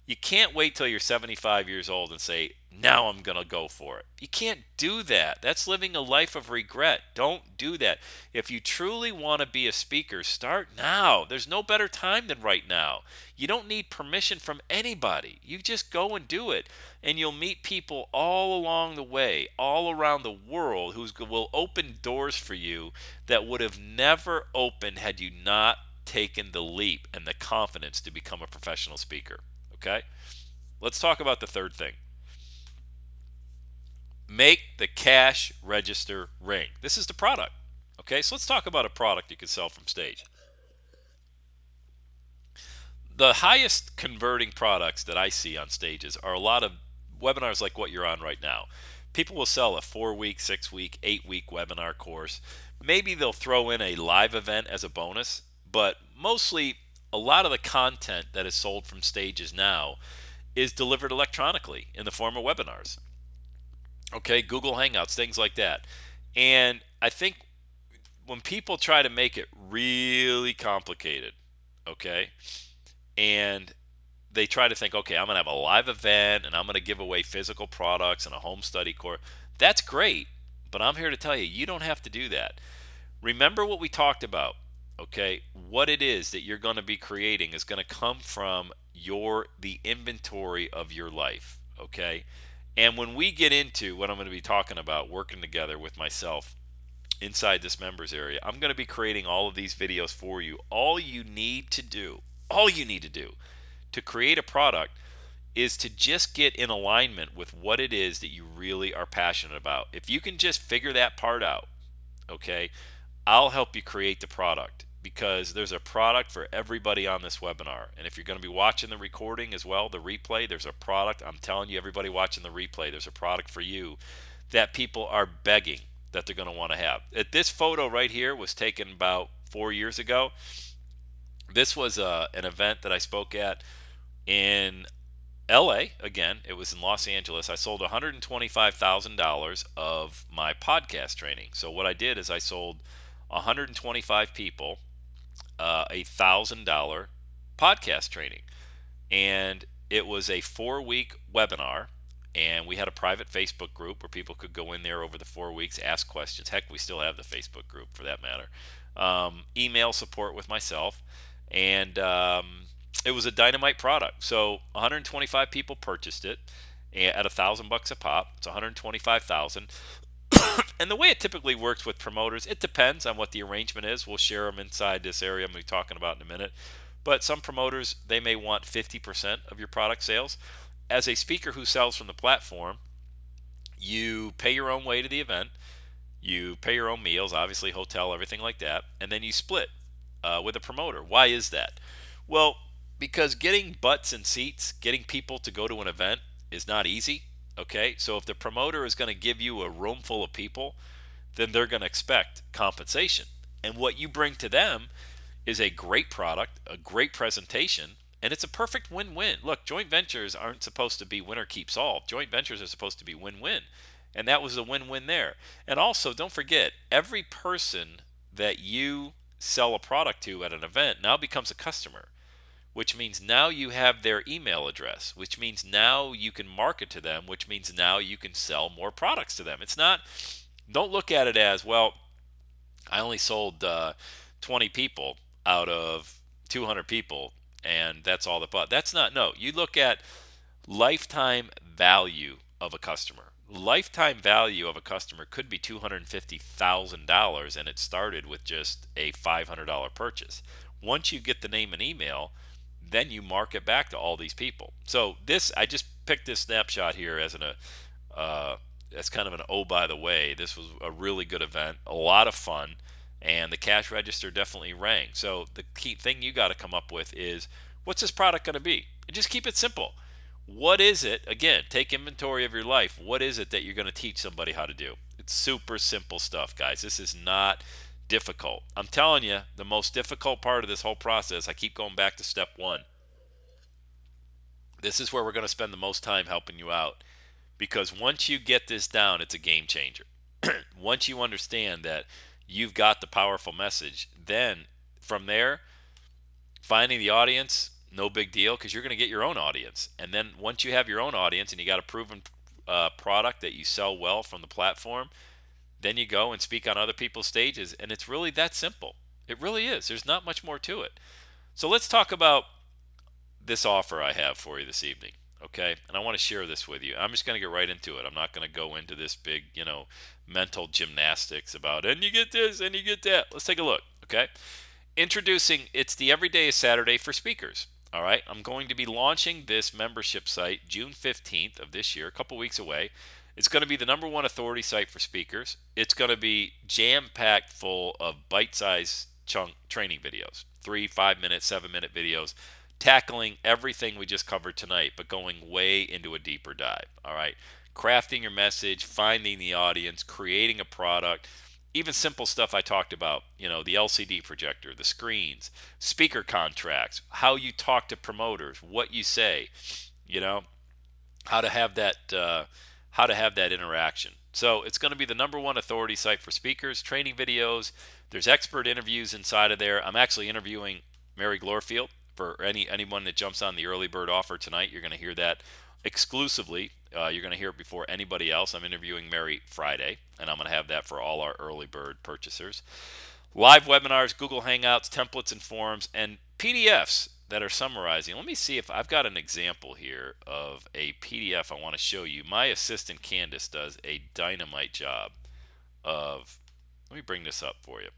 you can't wait till you're 75 years old and say, now I'm going to go for it. You can't do that. That's living a life of regret. Don't do that. If you truly want to be a speaker, start now. There's no better time than right now. You don't need permission from anybody. You just go and do it. And you'll meet people all along the way, all around the world, who will open doors for you that would have never opened had you not taken the leap and the confidence to become a professional speaker. Okay? Let's talk about the third thing. Make the cash register ring. This is the product. Okay, so let's talk about a product you can sell from stage. The highest converting products that I see on stages are a lot of webinars like what you're on right now. People will sell a 4-week, 6-week, 8-week webinar course. Maybe they'll throw in a live event as a bonus, but mostly a lot of the content that is sold from stages now is delivered electronically in the form of webinars. Okay, Google Hangouts, things like that. And I think when people try to make it really complicated, okay, and they try to think, okay, I'm going to have a live event and I'm going to give away physical products and a home study course. That's great, but I'm here to tell you, you don't have to do that. Remember what we talked about, okay? What it is that you're going to be creating is going to come from the inventory of your life, okay? And when we get into what I'm going to be talking about, working together with myself inside this members area, I'm going to be creating all of these videos for you. All you need to do to create a product is to just get in alignment with what it is that you really are passionate about. If you can just figure that part out, okay, I'll help you create the product, because there's a product for everybody on this webinar. And if you're going to be watching the recording as well, the replay, there's a product. I'm telling you, everybody watching the replay, there's a product for you that people are begging that they're going to want to have. This photo right here was taken about 4 years ago. This was an event that I spoke at in LA. Again, it was in Los Angeles. I sold $125,000 of my podcast training. So what I did is I sold 125 people a $1,000 podcast training. And it was a 4-week webinar. And we had a private Facebook group where people could go in there over the 4 weeks, ask questions. Heck, we still have the Facebook group for that matter. Email support with myself. And it was a dynamite product. So 125 people purchased it at $1,000 a pop. It's 125,000. And the way it typically works with promoters, it depends on what the arrangement is. We'll share them inside this area I'm going to be talking about in a minute. But some promoters, they may want 50% of your product sales. As a speaker who sells from the platform, you pay your own way to the event. You pay your own meals, obviously hotel, everything like that. And then you split with a promoter. Why is that? Well, because getting butts and seats, getting people to go to an event is not easy. Okay, so if the promoter is going to give you a room full of people, then they're going to expect compensation. And what you bring to them is a great product, a great presentation, and it's a perfect win-win. Look, joint ventures aren't supposed to be winner keeps all. Joint ventures are supposed to be win-win. And that was a win-win there. And also, don't forget, every person that you sell a product to at an event now becomes a customer, which means now you have their email address, which means now you can market to them, which means now you can sell more products to them. It's not, don't look at it as, well, I only sold 20 people out of 200 people, and that's all that's not, no. You look at lifetime value of a customer. Lifetime value of a customer could be $250,000, and it started with just a $500 purchase. Once you get the name and email, then you market back to all these people. So this, I just picked this snapshot here as as kind of an oh by the way. This was a really good event, a lot of fun, and the cash register definitely rang. So the key thing you got to come up with is, what's this product going to be? And just keep it simple. What is it? Again, take inventory of your life. What is it that you're going to teach somebody how to do? It's super simple stuff, guys. This is not difficult. I'm telling you, the most difficult part of this whole process, I keep going back to step 1. This is where we're going to spend the most time helping you out, because once you get this down, it's a game changer. Once you understand that you've got the powerful message, then from there, finding the audience, no big deal, because you're going to get your own audience. And then once you have your own audience and you got a proven product that you sell well from the platform, then you go and speak on other people's stages, and it's really that simple. It really is. There's not much more to it. So let's talk about this offer I have for you this evening, okay? And I want to share this with you. I'm just going to get right into it. I'm not going to go into this big, mental gymnastics about, and you get this, and you get that. Let's take a look, okay? Introducing, it's the Everyday is Saturday for speakers, all right? I'm going to be launching this membership site June 15th of this year, a couple weeks away. It's going to be the #1 authority site for speakers. It's going to be jam-packed full of bite-sized chunk training videos, 3, 5-minute, 7-minute videos, tackling everything we just covered tonight, but going way into a deeper dive. All right, crafting your message, finding the audience, creating a product, even simple stuff I talked about, the LCD projector, the screens, speaker contracts, how you talk to promoters, what you say, you know, how to have that interaction. So it's going to be the #1 authority site for speakers, training videos. There's expert interviews inside of there. I'm actually interviewing Mary Glorfield for anyone that jumps on the early bird offer tonight. You're going to hear that exclusively. You're going to hear it before anybody else. I'm interviewing Mary Friday, and I'm going to have that for all our early bird purchasers. Live webinars, Google Hangouts, templates and forms, and PDFs that are summarizing. Let me see if I've got an example here of a PDF I want to show you. My assistant Candace does a dynamite job of, let me bring this up for you.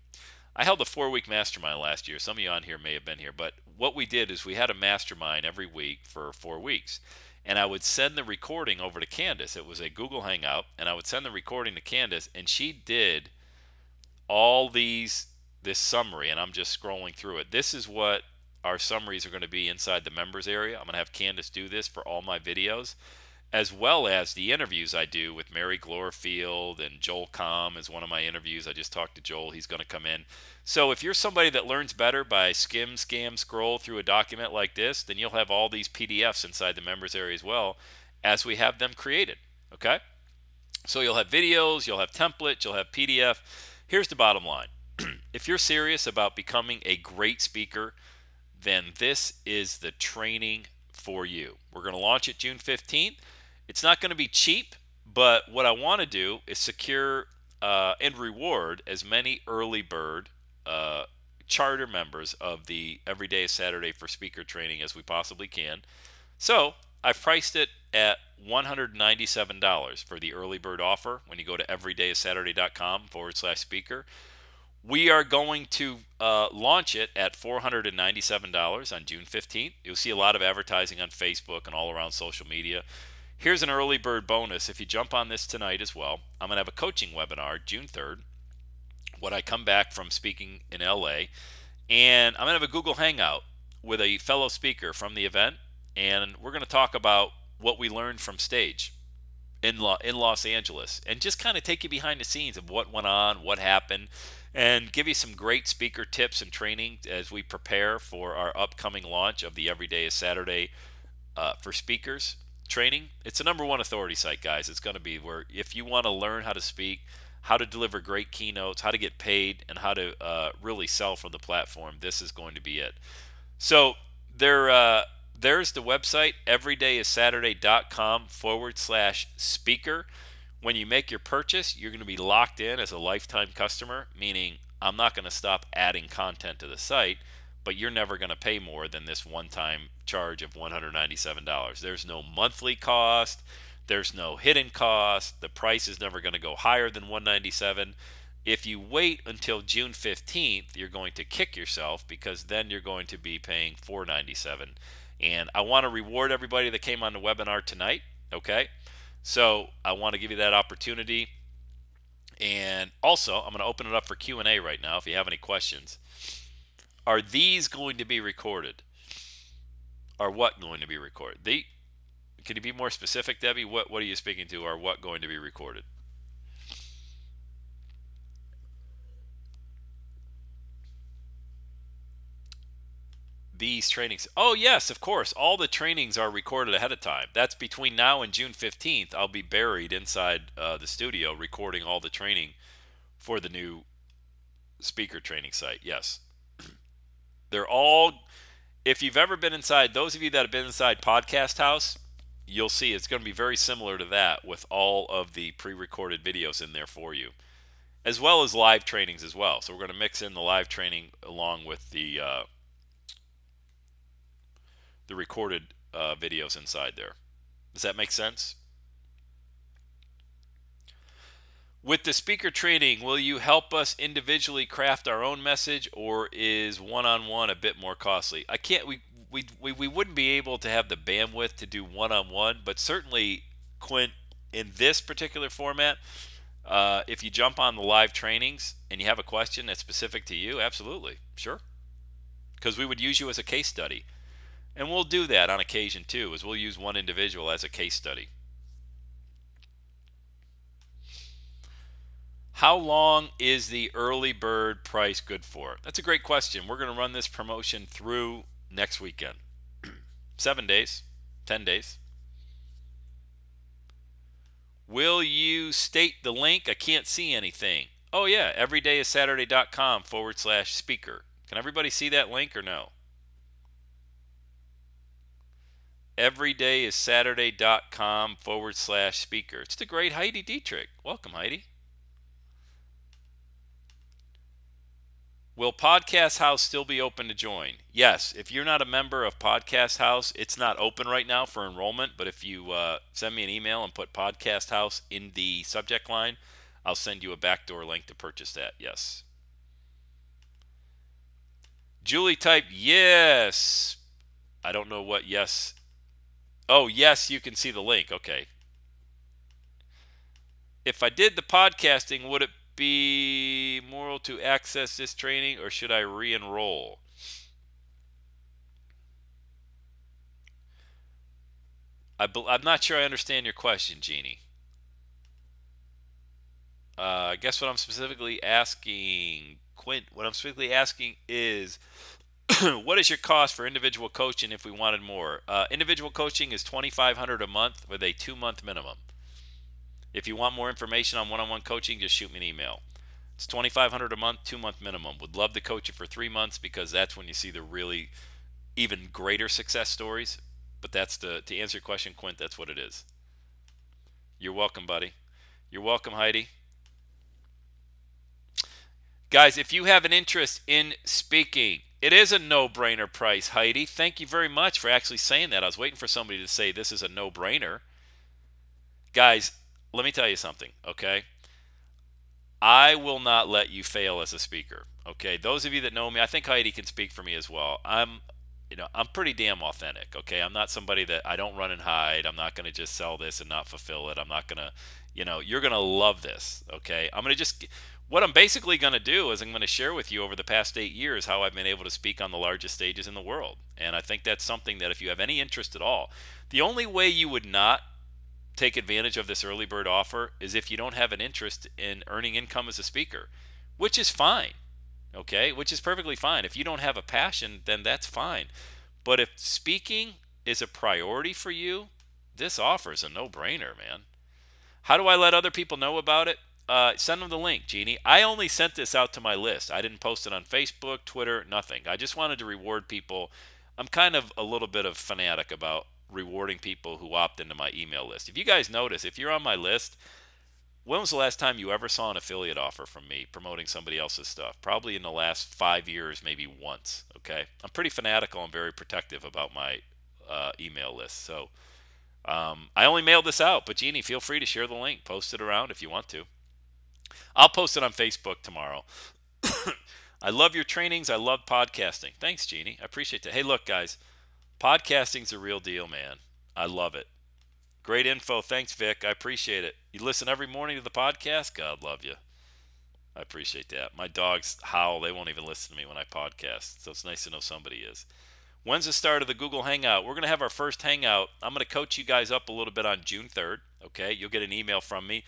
I held a 4-week mastermind last year. Some of you on here may have been here, but what we did is we had a mastermind every week for 4 weeks. And I would send the recording over to Candace. It was a Google Hangout, and I would send the recording to Candace, and she did all this summary, and I'm just scrolling through it. This is what our summaries are going to be inside the members area. I'm going to have Candace do this for all my videos, as well as the interviews I do with Mary Glorfield, and Joel Comm is one of my interviews. I just talked to Joel. He's going to come in. So if you're somebody that learns better by skim, scam, scroll through a document like this, then you'll have all these PDFs inside the members area as well as we have them created. Okay? So you'll have videos, you'll have templates, you'll have PDF. Here's the bottom line. If you're serious about becoming a great speaker, then this is the training for you. We're going to launch it June 15th. It's not going to be cheap, but what I want to do is secure and reward as many early bird charter members of the Everyday is Saturday for Speaker training as we possibly can. So I've priced it at $197 for the early bird offer when you go to everydayissaturday.com/speaker. We are going to launch it at $497 on June 15th. You'll see a lot of advertising on Facebook and all around social media. Here's an early bird bonus. If you jump on this tonight as well, I'm going to have a coaching webinar June 3rd when I come back from speaking in LA. And I'm going to have a Google Hangout with a fellow speaker from the event. And we're going to talk about what we learned from stage in Los Angeles, and just kind of take you behind the scenes of what went on, what happened, and give you some great speaker tips and training as we prepare for our upcoming launch of the Everyday is Saturday for Speakers training. It's the #1 authority site, guys. It's going to be where if you want to learn how to speak, how to deliver great keynotes, how to get paid, and how to really sell from the platform, this is going to be it. So there's the website, everydayissaturday.com/speaker. When you make your purchase, you're going to be locked in as a lifetime customer, meaning I'm not going to stop adding content to the site, but you're never going to pay more than this one-time charge of $197. There's no monthly cost. There's no hidden cost. The price is never going to go higher than $197. If you wait until June 15th, you're going to kick yourself, because then you're going to be paying $497. And I want to reward everybody that came on the webinar tonight, okay? So I want to give you that opportunity. And also, I'm going to open it up for Q&A right now if you have any questions. Are these going to be recorded? Are what going to be recorded? Can you be more specific, Debbie? What are you speaking to? Are what going to be recorded? These trainings. Oh, yes, of course. All the trainings are recorded ahead of time. That's between now and June 15th. I'll be buried inside the studio recording all the training for the new speaker training site. Yes. They're all, if you've ever been inside, those of you that have been inside Podcast House, you'll see it's going to be very similar to that with all of the pre-recorded videos in there for you, as well as live trainings as well. So we're going to mix in the live training along with the recorded videos inside there. Does that make sense? With the speaker training, will you help us individually craft our own message, or is one-on-one a bit more costly? I can't. We wouldn't be able to have the bandwidth to do one-on-one, but certainly, Quint, in this particular format, if you jump on the live trainings and you have a question that's specific to you, absolutely, sure. Because we would use you as a case study. And we'll do that on occasion too, is we'll use one individual as a case study. How long is the early bird price good for? That's a great question. We're going to run this promotion through next weekend. 7 days, 10 days. Will you state the link? I can't see anything. Oh yeah, everydayissaturday.com/speaker. Can everybody see that link or no? everydayissaturday.com/speaker. It's the great Heidi Dietrich. Welcome, Heidi. Will Podcast House still be open to join? Yes. If you're not a member of Podcast House, it's not open right now for enrollment. But if you send me an email and put Podcast House in the subject line, I'll send you a backdoor link to purchase that. Yes. Julie typed yes. I don't know what yes. Oh, yes, you can see the link. Okay. If I did the podcasting, would it be moral to access this training, or should I re-enroll? I'm not sure I understand your question, Jeannie. I guess what I'm specifically asking, Quint, what I'm specifically asking is, what is your cost for individual coaching if we wanted more? Individual coaching is $2,500 a month with a 2-month minimum. If you want more information on one-on-one coaching, just shoot me an email. It's $2,500 a month, 2-month minimum. Would love to coach you for 3 months because that's when you see the really even greater success stories. But that's to answer your question, Quint, that's what it is. You're welcome, buddy. You're welcome, Heidi. Guys, if you have an interest in speaking, it is a no-brainer price, Heidi. Thank you very much for actually saying that. I was waiting for somebody to say this is a no-brainer. Guys, let me tell you something, okay? I will not let you fail as a speaker, okay? Those of you that know me, I think Heidi can speak for me as well. I'm pretty damn authentic, okay? I'm not somebody that I don't run and hide. I'm not going to just sell this and not fulfill it. I'm not going to, you're going to love this, okay? What I'm basically going to do is I'm going to share with you over the past 8 years how I've been able to speak on the largest stages in the world. And I think that's something that if you have any interest at all, the only way you would not take advantage of this early bird offer is if you don't have an interest in earning income as a speaker, which is fine, okay? Which is perfectly fine. If you don't have a passion, then that's fine. But if speaking is a priority for you, this offer is a no-brainer, man. How do I let other people know about it? Send them the link, Jeannie. I only sent this out to my list. I didn't post it on Facebook, Twitter, nothing. I just wanted to reward people. I'm kind of a little bit of fanatic about rewarding people who opt into my email list. If you guys notice, if you're on my list, when was the last time you ever saw an affiliate offer from me promoting somebody else's stuff? Probably in the last 5 years, maybe once, okay? I'm pretty fanatical and very protective about my email list. So I only mailed this out, but Jeannie, feel free to share the link. Post it around if you want to. I'll post it on Facebook tomorrow. I love your trainings. I love podcasting. Thanks, Jeannie. I appreciate that. Hey, look, guys, podcasting's a real deal, man. I love it. Great info. Thanks, Vic. I appreciate it. You listen every morning to the podcast? God love you. I appreciate that. My dogs howl. They won't even listen to me when I podcast, so it's nice to know somebody is. When's the start of the Google Hangout? We're going to have our first Hangout. I'm going to coach you guys up a little bit on June 3rd, okay? You'll get an email from me.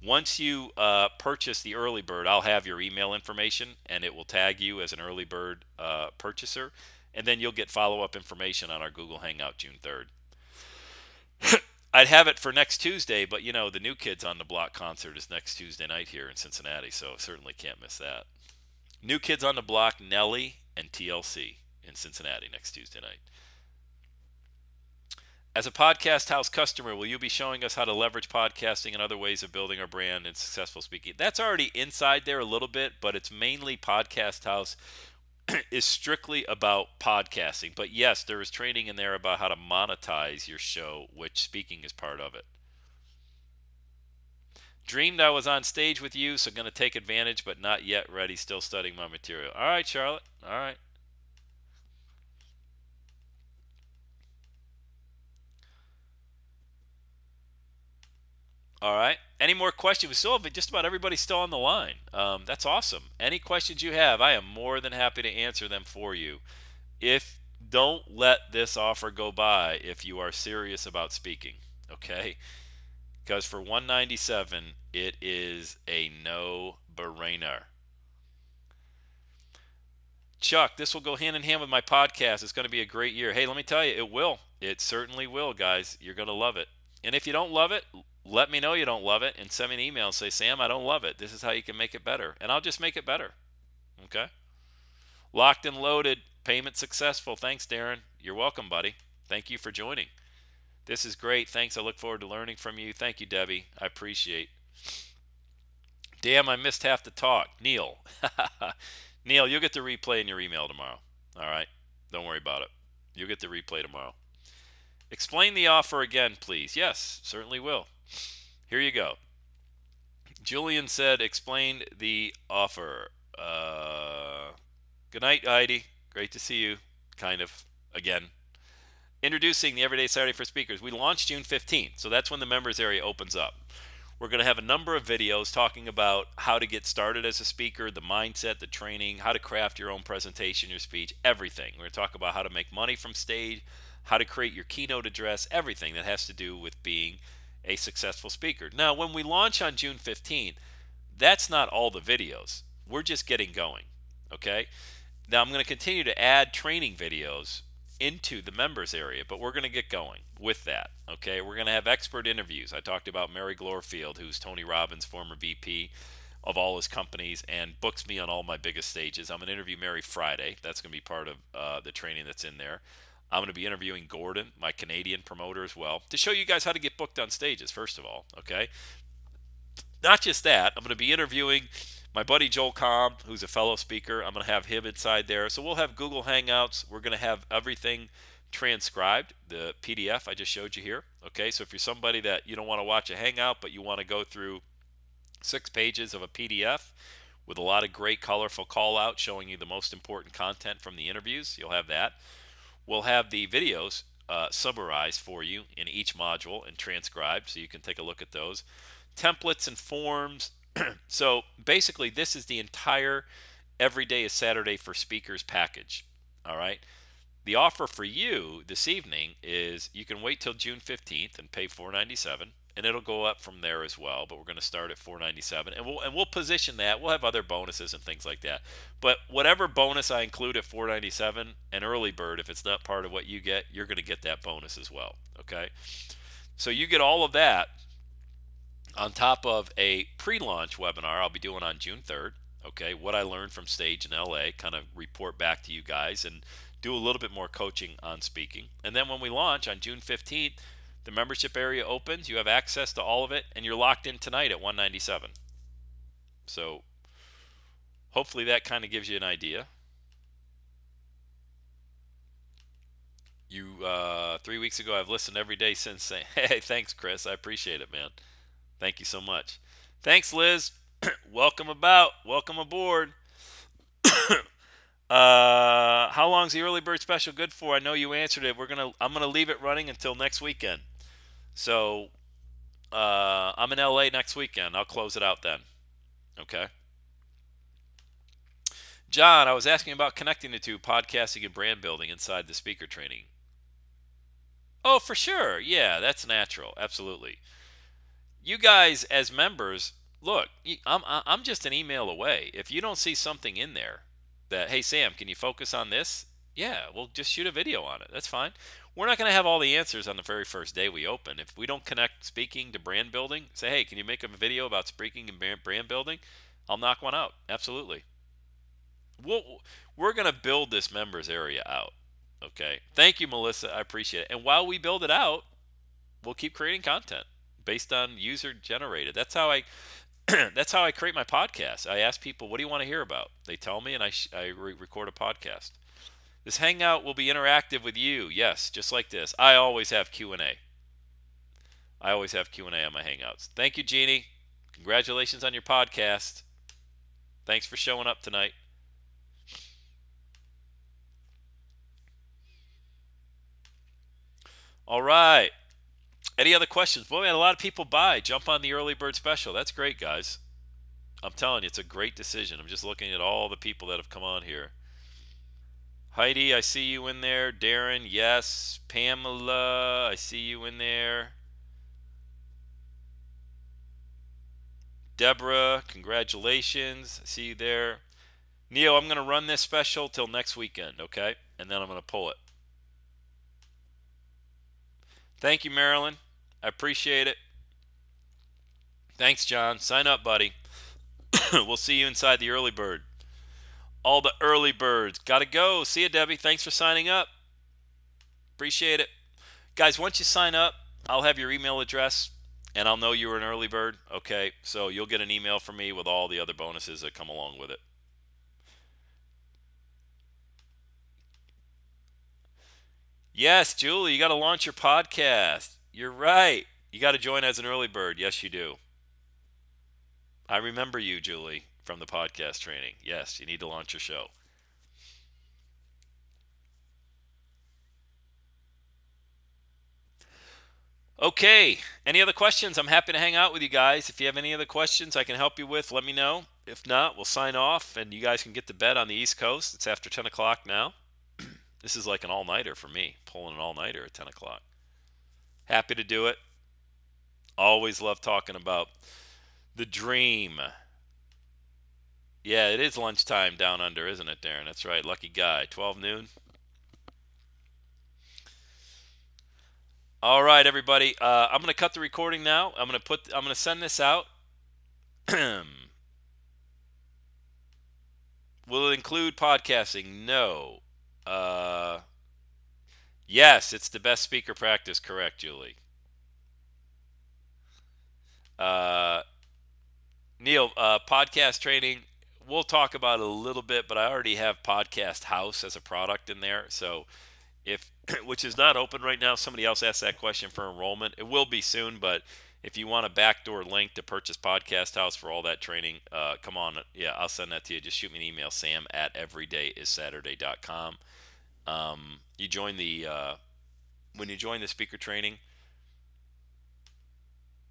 Once you purchase the early bird, I'll have your email information, and it will tag you as an early bird purchaser, and then you'll get follow-up information on our Google Hangout June 3rd. I'd have it for next Tuesday, but, the New Kids on the Block concert is next Tuesday night here in Cincinnati, so certainly can't miss that. New Kids on the Block, Nelly, and TLC in Cincinnati next Tuesday night. As a Podcast House customer, will you be showing us how to leverage podcasting and other ways of building our brand and successful speaking? That's already inside there a little bit, but it's mainly Podcast House is strictly about podcasting. But yes, there is training in there about how to monetize your show, which speaking is part of it. Dreamed I was on stage with you, so going to take advantage, but not yet ready. Still studying my material. All right, Charlotte. All right. All right. Any more questions? We still have just about everybody still on the line. That's awesome. Any questions you have, I am more than happy to answer them for you. If don't let this offer go by if you are serious about speaking, okay? Because for 197, it is a no-brainer. Chuck, this will go hand in hand with my podcast. It's going to be a great year. Hey, let me tell you, it will. It certainly will, guys. You're going to love it. And if you don't love it, let me know you don't love it and send me an email and say, Sam, I don't love it. This is how you can make it better. And I'll just make it better. Okay? Locked and loaded. Payment successful. Thanks, Darren. You're welcome, buddy. Thank you for joining. This is great. Thanks. I look forward to learning from you. Thank you, Debbie. I appreciate. Damn, I missed half the talk. Neil. Neil, you'll get the replay in your email tomorrow. All right? Don't worry about it. You'll get the replay tomorrow. Explain the offer again, please. Yes, certainly will. Here you go. Julian said, explain the offer. Good night, Heidi. Great to see you. Kind of. Again. Introducing the Everyday Saturday for Speakers. We launched June 15th, so that's when the members area opens up. We're going to have a number of videos talking about how to get started as a speaker, the mindset, the training, how to craft your own presentation, your speech, everything. We're going to talk about how to make money from stage, how to create your keynote address, everything that has to do with being a successful speaker. Now, when we launch on June 15th, that's not all the videos. We're just getting going, okay? Now, I'm going to continue to add training videos into the members area, but we're going to get going with that. Okay, we're going to have expert interviews. I talked about Mary Glorfield, who's Tony Robbins' former VP of all his companies and books me on all my biggest stages. I'm going to interview Mary Friday. That's going to be part of the training that's in there. I'm going to be interviewing Gordon, my Canadian promoter, as well, to show you guys how to get booked on stages, first of all. Okay, not just that, I'm going to be interviewing my buddy Joel Comm, who's a fellow speaker. I'm going to have him inside there. So we'll have Google Hangouts. We're going to have everything transcribed, the PDF I just showed you here. Okay, so if you're somebody that you don't want to watch a Hangout, but you want to go through 6 pages of a PDF with a lot of great colorful call outs showing you the most important content from the interviews, you'll have that. We'll have the videos summarized for you in each module and transcribed so you can take a look at those. Templates and forms. So basically, this is the entire Every Day is Saturday for Speakers package. All right. The offer for you this evening is you can wait till June 15th and pay $497, and it'll go up from there as well. But we're going to start at $497, and we'll position that. We'll have other bonuses and things like that. But whatever bonus I include at $497, an early bird, if it's not part of what you get, you're going to get that bonus as well. Okay. So you get all of that on top of a pre-launch webinar I'll be doing on June 3rd. Okay, what I learned from stage in LA, kind of report back to you guys and do a little bit more coaching on speaking. And then when we launch on June 15th, the membership area opens, you have access to all of it, and you're locked in tonight at 197. So hopefully that kind of gives you an idea. You 3 weeks ago, I've listened every day since saying, hey, thanks, Chris. I appreciate it, man. Thank you so much. Thanks, Liz. Welcome aboard. How long's the early bird special good for? I know you answered it. I'm gonna leave it running until next weekend. So I'm in LA next weekend. I'll close it out then. Okay. John, I was asking about connecting the two, podcasting and brand building inside the speaker training. Oh, for sure. Yeah, that's natural. Absolutely. You guys as members, look, I'm just an email away. If you don't see something in there that, hey, Sam, can you focus on this? Yeah, we'll just shoot a video on it. That's fine. We're not going to have all the answers on the very first day we open. If we don't connect speaking to brand building, say, hey, can you make a video about speaking and brand building? I'll knock one out. Absolutely. We're going to build this members area out. Okay. Thank you, Melissa. I appreciate it. And while we build it out, we'll keep creating content based on user generated. That's how I that's how I create my podcast. I ask people, what do you want to hear about? They tell me, and I record a podcast. This hangout will be interactive with you. Yes, just like this. I always have Q&A. I always have Q&A on my hangouts. Thank you, Jeannie. Congratulations on your podcast. Thanks for showing up tonight. All right. Any other questions? Boy, we had a lot of people buy. Jump on the early bird special. That's great, guys. I'm telling you, it's a great decision. I'm just looking at all the people that have come on here. Heidi, I see you in there. Darren, yes. Pamela, I see you in there. Deborah, congratulations. I see you there. Neil, I'm going to run this special till next weekend, okay? And then I'm going to pull it. Thank you, Marilyn. I appreciate it. Thanks, John. Sign up, buddy. We'll see you inside the early bird. All the early birds. Gotta go. See you, Debbie. Thanks for signing up. Appreciate it. Guys, once you sign up, I'll have your email address, and I'll know you were an early bird. Okay, so you'll get an email from me with all the other bonuses that come along with it. Yes, Julie, you got to launch your podcast. You're right. You got to join as an early bird. Yes, you do. I remember you, Julie, from the podcast training. Yes, you need to launch your show. Okay, any other questions? I'm happy to hang out with you guys. If you have any other questions I can help you with, let me know. If not, we'll sign off and you guys can get to bed on the East Coast. It's after 10 o'clock now. This is like an all-nighter for me, pulling an all-nighter at 10 o'clock. Happy to do it. Always love talking about the dream. Yeah, it is lunchtime down under, isn't it, Darren? That's right. Lucky guy. 12 noon. All right, everybody. I'm going to cut the recording now. I'm going to send this out. Will it include podcasting? No. Yes, it's the best speaker practice. Correct, Julie. Neil, podcast training, we'll talk about it a little bit, but I already have Podcast House as a product in there. So if, which is not open right now, somebody else asked that question for enrollment. It will be soon, but if you want a backdoor link to purchase Podcast House for all that training, come on. Yeah, I'll send that to you. Just shoot me an email, sam@everydayissaturday.com. You join the, when you join the speaker training,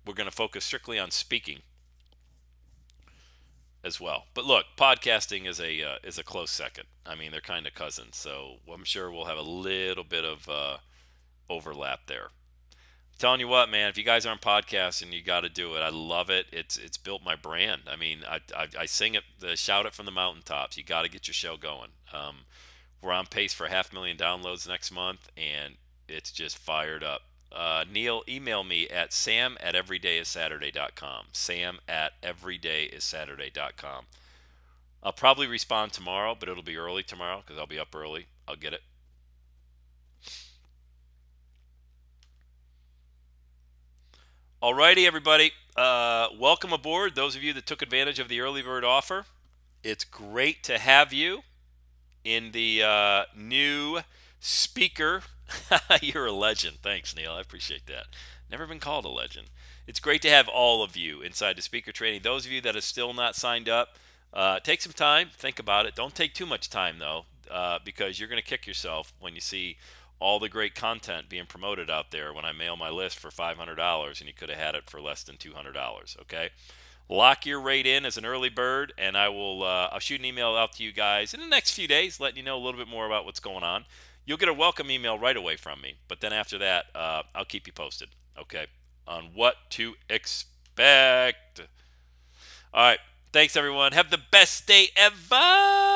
we're going to focus strictly on speaking as well. But look, podcasting is a close second. I mean, they're kind of cousins, so I'm sure we'll have a little bit of overlap there. I'm telling you what, man, if you guys aren't podcasting, you got to do it. I love it. It's built my brand. I mean, I sing it, shout it from the mountaintops. You got to get your show going. We're on pace for 500,000 downloads next month, and it's just fired up. Neil, email me at sam@everydayissaturday.com. sam@everydayissaturday.com. I'll probably respond tomorrow, but it'll be early tomorrow because I'll be up early. I'll get it. Alrighty, everybody. Welcome aboard, those of you that took advantage of the early bird offer. It's great to have you in the new speaker. You're a legend. Thanks, Neil. I appreciate that. Never been called a legend. It's great to have all of you inside the speaker training. Those of you that are still not signed up, take some time. Think about it. Don't take too much time, though, because you're going to kick yourself when you see all the great content being promoted out there when I mail my list for $500 and you could have had it for less than $200, okay? Lock your rate in as an early bird, and I'll shoot an email out to you guys in the next few days, letting you know a little bit more about what's going on. You'll get a welcome email right away from me, but then after that, I'll keep you posted, okay, on what to expect. All right, thanks everyone. Have the best day ever.